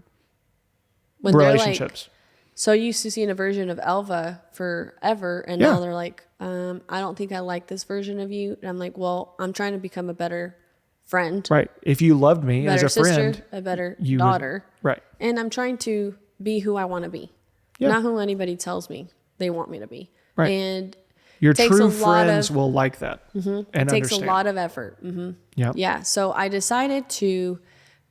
relationships. So used to seeing a version of Elva forever. And now they're like, I don't think I like this version of you. And I'm like, well, I'm trying to become a better friend. Right. If you loved me as a friend, sister, a better daughter. Right. And I'm trying to be who I want to be. Yeah. Not who anybody tells me they want me to be. Right. And your true friends will like that. Mm-hmm. And it takes understand. a lot of effort. Mm-hmm. Yep. Yeah. So I decided to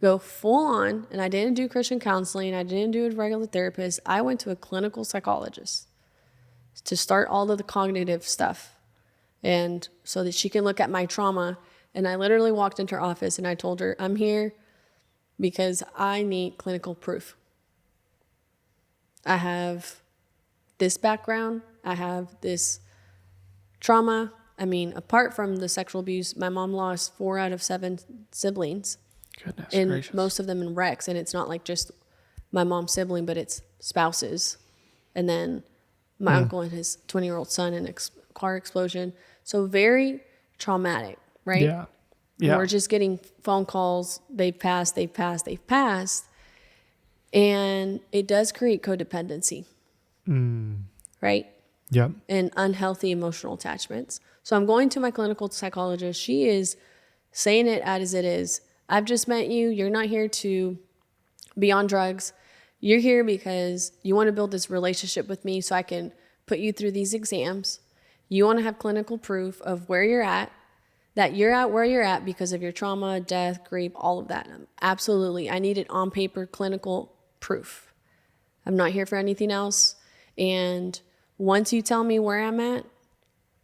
go full on, and I didn't do Christian counseling. I didn't do a regular therapist. I went to a clinical psychologist to start all of the cognitive stuff. And so that she can look at my trauma. And I literally walked into her office and I told her, I'm here because I need clinical proof. I have this background. I have this trauma. I mean, apart from the sexual abuse, my mom lost 4 out of 7 siblings. Goodness and gracious. Most of them in wrecks. And it's not like just my mom's sibling, but it's spouses. And then my uncle and his 20-year-old son in a car explosion. So very traumatic, right? Yeah. Yeah. We're just getting phone calls. They've passed. And it does create codependency, right? Yep. And unhealthy emotional attachments. So I'm going to my clinical psychologist. She is saying it as it is. I've just met you. You're not here to be on drugs. You're here because you want to build this relationship with me so I can put you through these exams. You want to have clinical proof of where you're at, that you're at where you're at because of your trauma, death, grief, all of that. Absolutely. I need it on paper, clinical proof. I'm not here for anything else. And once you tell me where I'm at,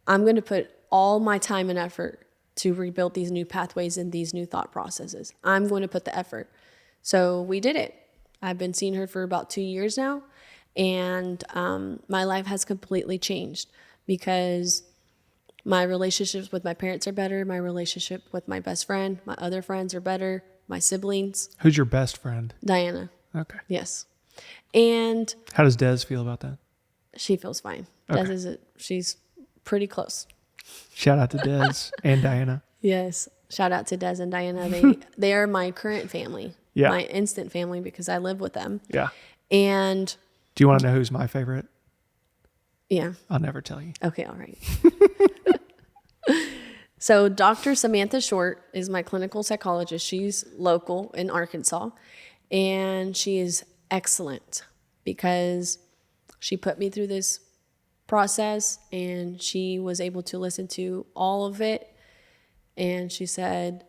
I'm going to put all my time and effort to rebuild these new pathways and these new thought processes. I'm going to put the effort. So we did it. I've been seeing her for about 2 years now. And my life has completely changed because my relationships with my parents are better. My relationship with my best friend, my other friends are better. My siblings. Who's your best friend? Diana. Okay. Yes. And how does Des feel about that? She feels fine. Okay. She's pretty close. Shout out to Des and Diana. Yes. Shout out to Des and Diana. They are my current family. Yeah. My instant family because I live with them. Yeah. And do you want to know who's my favorite? Yeah. I'll never tell you. Okay, all right. So Dr. Samantha Short is my clinical psychologist. She's local in Arkansas. And she is excellent because she put me through this process and she was able to listen to all of it. And she said,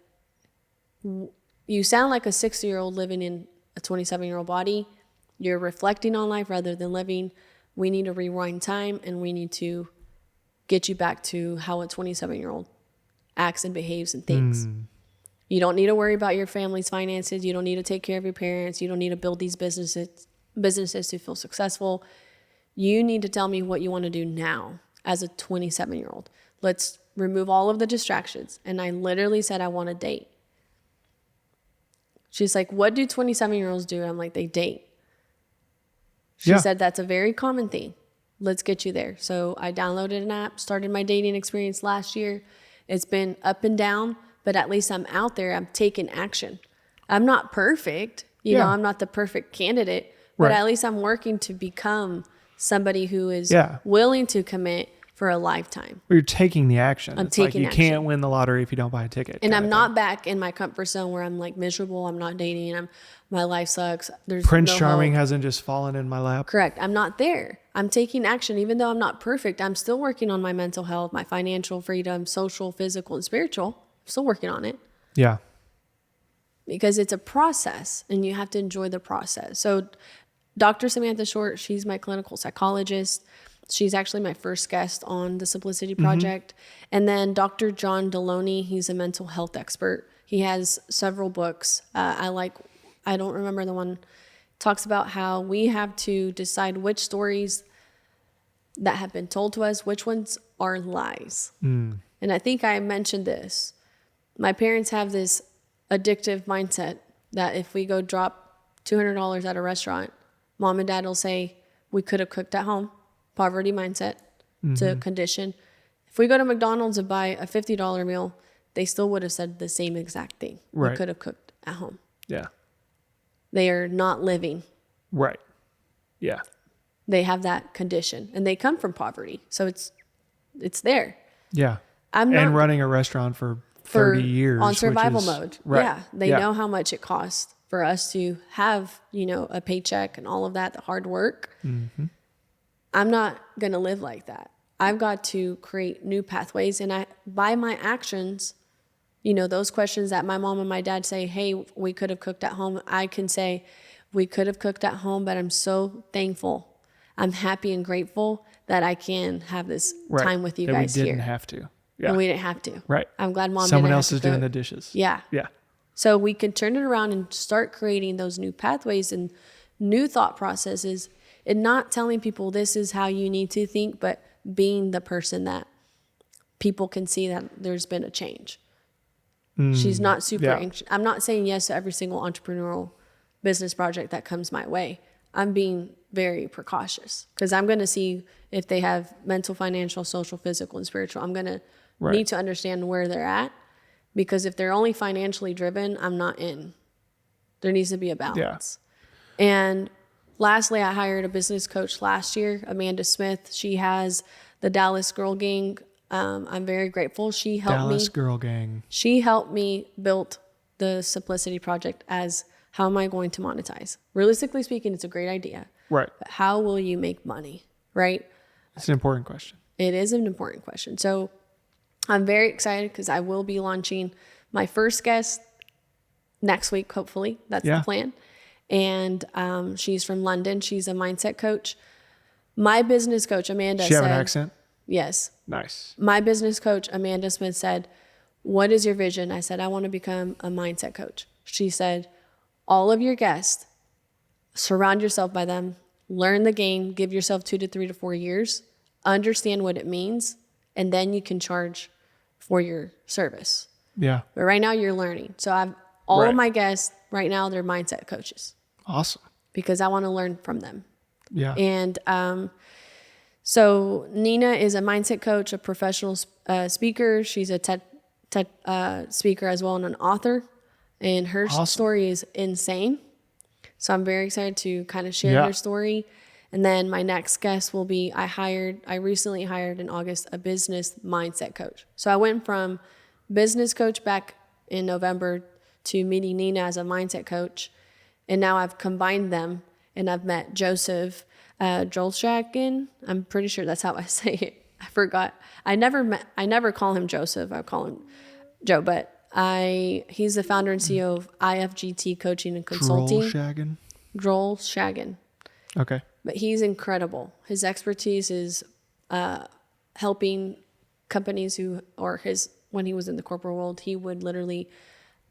you sound like a 60-year-old living in a 27-year-old body. You're reflecting on life rather than living. We need to rewind time and we need to get you back to how a 27-year-old acts and behaves and thinks. You don't need to worry about your family's finances. You don't need to take care of your parents. You don't need to build these businesses to feel successful. You need to tell me what you want to do now as a 27-year-old. Let's remove all of the distractions. And I literally said, I want to date. She's like, what do 27-year-olds do? I'm like, they date. She said, that's a very common thing. Let's get you there. So I downloaded an app, started my dating experience last year. It's been up and down, but at least I'm out there. I'm taking action. I'm not perfect. You know, I'm not the perfect candidate, but at least I'm working to become somebody who is willing to commit for a lifetime. Well, you're taking the action. It's like you action. Can't win the lottery if you don't buy a ticket. And I'm not back in my comfort zone where I'm like miserable. I'm not dating. My life sucks. There's Prince no Charming hope. hasn't just fallen in my lap. Correct. I'm not there. I'm taking action. Even though I'm not perfect, I'm still working on my mental health, my financial freedom, social, physical, and spiritual. I'm still working on it. Yeah. Because it's a process and you have to enjoy the process. So Dr. Samantha Short, she's my clinical psychologist. She's actually my first guest on the Simplicity Project. And then Dr. John Deloney, he's a mental health expert. He has several books. I don't remember the one, talks about how we have to decide which stories that have been told to us, which ones are lies. And I think I mentioned this. My parents have this addictive mindset that if we go drop $200 at a restaurant, mom and dad will say, we could have cooked at home. Poverty mindset to condition. If we go to McDonald's and buy a $50 meal, they still would have said the same exact thing. Right. We could have cooked at home. Yeah. They are not living. Right. Yeah. They have that condition and they come from poverty. So it's there. Yeah. I'm not, and running a restaurant for 30 years. On survival mode. Right. Yeah. They know how much it costs for us to have, a paycheck and all of that, the hard work. I'm not going to live like that. I've got to create new pathways. And by my actions, those questions that my mom and my dad say, hey, we could have cooked at home. I can say, we could have cooked at home, but I'm so thankful. I'm happy and grateful that I can have this time with you that guys we here. didn't have to. Yeah. And we didn't have to. Right. I'm glad mom Someone didn't else have is to doing cook. the dishes. Yeah. Yeah. So we can turn it around and start creating those new pathways and new thought processes and not telling people this is how you need to think, but being the person that people can see that there's been a change. She's not super anxious. I'm not saying yes to every single entrepreneurial business project that comes my way. I'm being very precautious because I'm going to see if they have mental, financial, social, physical, and spiritual. I'm going to need to understand where they're at because if they're only financially driven, I'm not in. There needs to be a balance. Yeah. And lastly, I hired a business coach last year, Amanda Smith. She has the Dallas Girl Gang. I'm very grateful. She helped me. Dallas Girl Gang. She helped me build the Simplicity Project as how am I going to monetize? Realistically speaking, it's a great idea. Right. But how will you make money? Right? It's an important question. It is an important question. So I'm very excited because I will be launching my first guest next week, hopefully. That's the plan. And she's from London. She's a mindset coach. My business coach, Amanda, She have an accent? Yes. Nice. My business coach, Amanda Smith, said, what is your vision? I said, I want to become a mindset coach. She said, all of your guests, surround yourself by them, learn the game, give yourself 2 to 3 to 4 years, understand what it means, and then you can charge for your service. Yeah. But right now you're learning. So I've all of my guests right now, they're mindset coaches. Awesome. Because I want to learn from them. Yeah. And so Nina is a mindset coach, a professional speaker. She's a TED speaker as well and an author. And her story is insane. So I'm very excited to kind of share her story. And then my next guest will be, I recently hired in August a business mindset coach. So I went from business coach back in November to meeting Nina as a mindset coach. And now I've combined them and I've met Joseph Jolshagen. I'm pretty sure that's how I say it. I forgot. I never call him Joseph. I call him Joe, but he's the founder and CEO of GT Coaching and Consulting. Jolshagen. Okay. But he's incredible. His expertise is helping companies when he was in the corporate world, he would literally,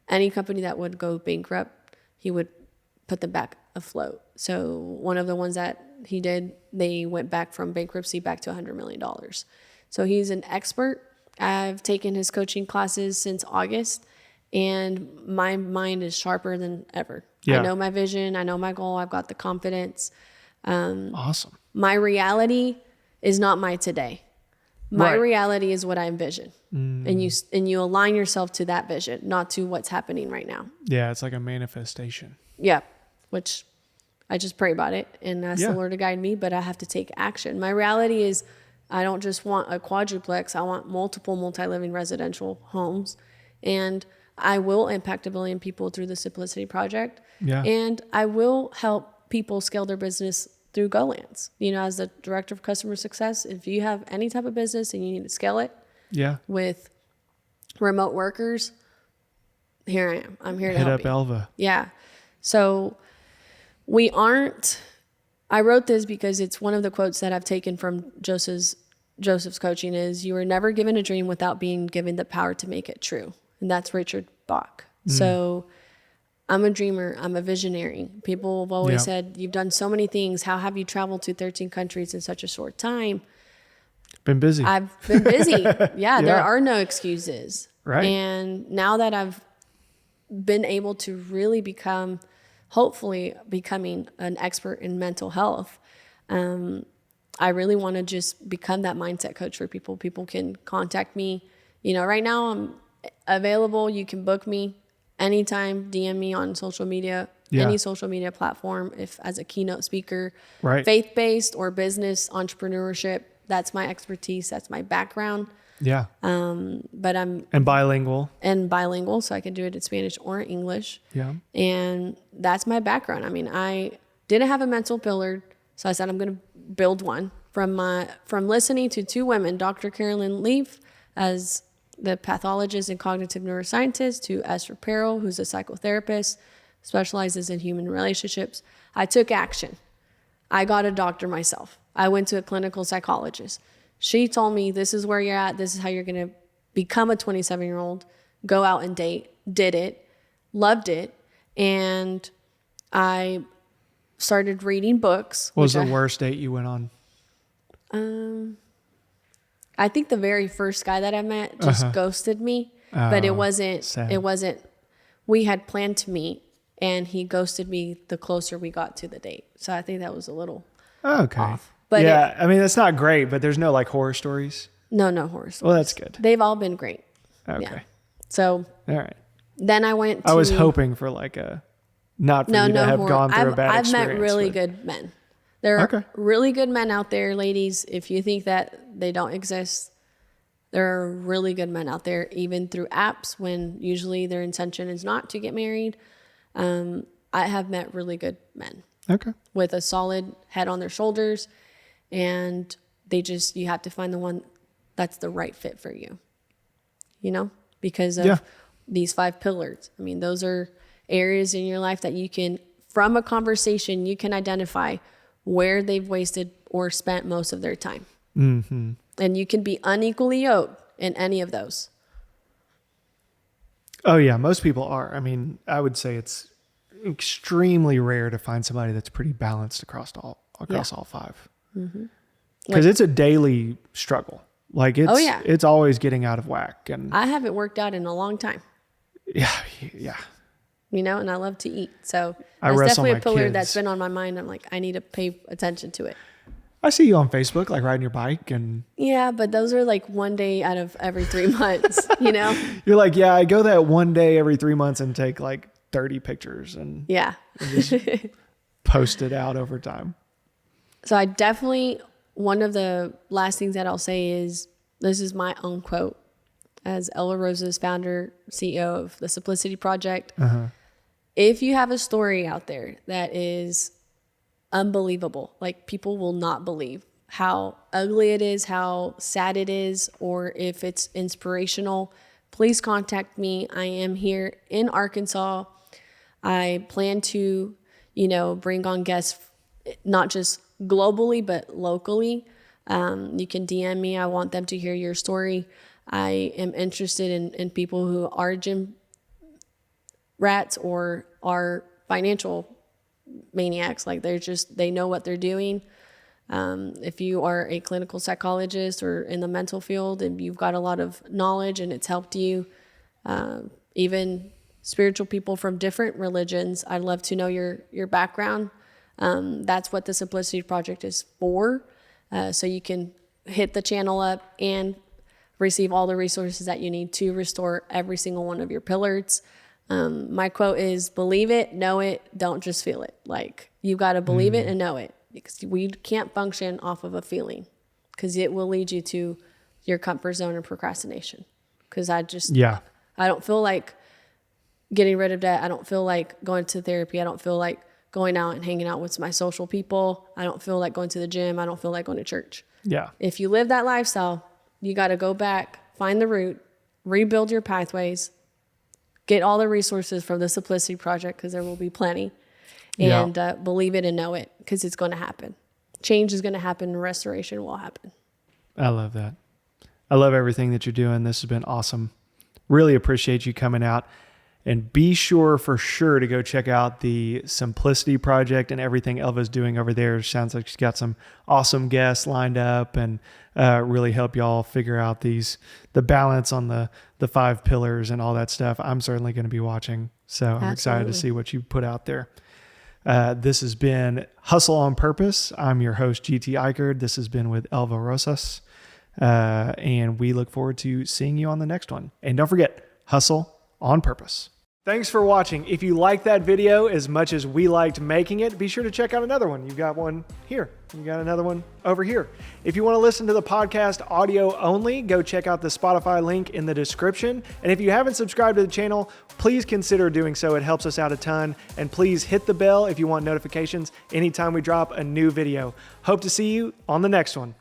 any company that would go bankrupt, he would put them back afloat. So one of the ones that he did, they went back from bankruptcy back to $100 million. So he's an expert. I've taken his coaching classes since August, and my mind is sharper than ever. Yeah. I know my vision. I know my goal. I've got the confidence. Awesome. My reality is not my today. My Right. reality is what I envision. And you align yourself to that vision, not to what's happening right now. Yeah, it's like a manifestation. Yeah, which I just pray about it and ask Yeah. the Lord to guide me, but I have to take action. My reality is I don't just want a quadruplex. I want multiple multi-living residential homes. And I will impact 1 billion people through the Simplicity Project. Yeah. And I will help people scale their business through GoLands. You know, as the director of customer success, if you have any type of business and you need to scale it Yeah. with remote workers, here I am. I'm here to Hit help up you. Elva. Yeah. So I wrote this because it's one of the quotes that I've taken from Joseph's coaching is, you were never given a dream without being given the power to make it true. And that's Richard Bach. So I'm a dreamer. I'm a visionary. People have always said, you've done so many things. How have you traveled to 13 countries in such a short time? Been busy. I've been busy. Yeah, there are no excuses. Right. And now that I've been able to really hopefully becoming an expert in mental health, I really want to just become that mindset coach for people. People can contact me. You know, right now I'm available. You can book me anytime, DM me on social media, any social media platform, if as a keynote speaker, Right. faith-based or business entrepreneurship. That's my expertise. That's my background. Yeah. But I'm And bilingual. bilingual, so I can do it in Spanish or English. Yeah. And that's my background. I mean, I didn't have a mental pillar, so I said I'm going to build one from listening to 2 women, Dr. Carolyn Leaf as the pathologist and cognitive neuroscientist, to Esther Perel, who's a psychotherapist, specializes in human relationships. I took action. I got a doctor myself. I went to a clinical psychologist. She told me, this is where you're at. This is how you're going to become a 27-year-old, go out and date, did it, loved it. And I started reading books. What was the worst date you went on? I think the very first guy that I met just ghosted me, but it wasn't, sad. We had planned to meet and he ghosted me the closer we got to the date. So I think that was a little off. But yeah, I mean, that's not great, but there's no like horror stories. No horror stories. Well, that's good. They've all been great. Okay. Yeah. So All right. then I went to... I was hoping for like not for you to have gone through a bad I've experience. met really but- good men. There are really good men out there, ladies. If you think that they don't exist, there are really good men out there, even through apps when usually their intention is not to get married. I have met really good men Okay. with a solid head on their shoulders, and you have to find the one that's the right fit for you, you know, because of these 5 pillars. I mean, those are areas in your life that you can, from a conversation, you can identify where they've wasted or spent most of their time. Mm-hmm. And you can be unequally yoked in any of those. Oh yeah, most people are. I mean, I would say it's extremely rare to find somebody that's pretty balanced across all 5. Mm-hmm. Because it's a daily struggle. Like it's always getting out of whack. And I haven't worked out in a long time. Yeah. You know, and I love to eat. So I that's wrestle definitely my a pillar kids. that's been on my mind. I'm like, I need to pay attention to it. I see you on Facebook, like riding your bike, and Yeah, but those are like one day out of every 3 months, you know? you're like, yeah, I go that one day every 3 months and take like 30 pictures and Yeah. just post it out over time. So I definitely, one of the last things that I'll say is, this is my own quote as Elva Rosas, founder, CEO of the Simplicity Project. If you have a story out there that is unbelievable, like people will not believe how ugly it is, how sad it is, or if it's inspirational, please contact me. I am here in Arkansas. I plan to, bring on guests, not just globally, but locally. You can DM me. I want them to hear your story. I am interested in people who are gym rats or are financial maniacs. Like they know what they're doing. If you are a clinical psychologist or in the mental field and you've got a lot of knowledge and it's helped you, even spiritual people from different religions, I'd love to know your background. That's what the Simplicity Project is for. So you can hit the channel up and receive all the resources that you need to restore every single one of your pillars. My quote is, believe it, know it, don't just feel it. Like, you got to believe it and know it, because we can't function off of a feeling, because it will lead you to your comfort zone and procrastination. Because I don't feel like getting rid of debt. I don't feel like going to therapy. I don't feel like going out and hanging out with my social people. I don't feel like going to the gym. I don't feel like going to church. Yeah. If you live that lifestyle, you got to go back, find the root, rebuild your pathways, get all the resources from the Simplicity Project, because there will be plenty, and believe it and know it, because it's going to happen. Change is going to happen. Restoration will happen. I love that. I love everything that you're doing. This has been awesome. Really appreciate you coming out. And be sure for sure to go check out the Simplicity Project and everything Elva's doing over there. Sounds like she's got some awesome guests lined up, and really help y'all figure out the balance on the 5 pillars and all that stuff. I'm certainly going to be watching. So I'm excited to see what you put out there. This has been Hustle on Purpose. I'm your host, GT Ikard. This has been with Elva Rosas. And we look forward to seeing you on the next one. And don't forget, hustle on purpose. Thanks for watching. If you liked that video as much as we liked making it, be sure to check out another one. You've got one here. You got another one over here. If you want to listen to the podcast audio only, go check out the Spotify link in the description. And if you haven't subscribed to the channel, please consider doing so. It helps us out a ton. And please hit the bell if you want notifications anytime we drop a new video. Hope to see you on the next one.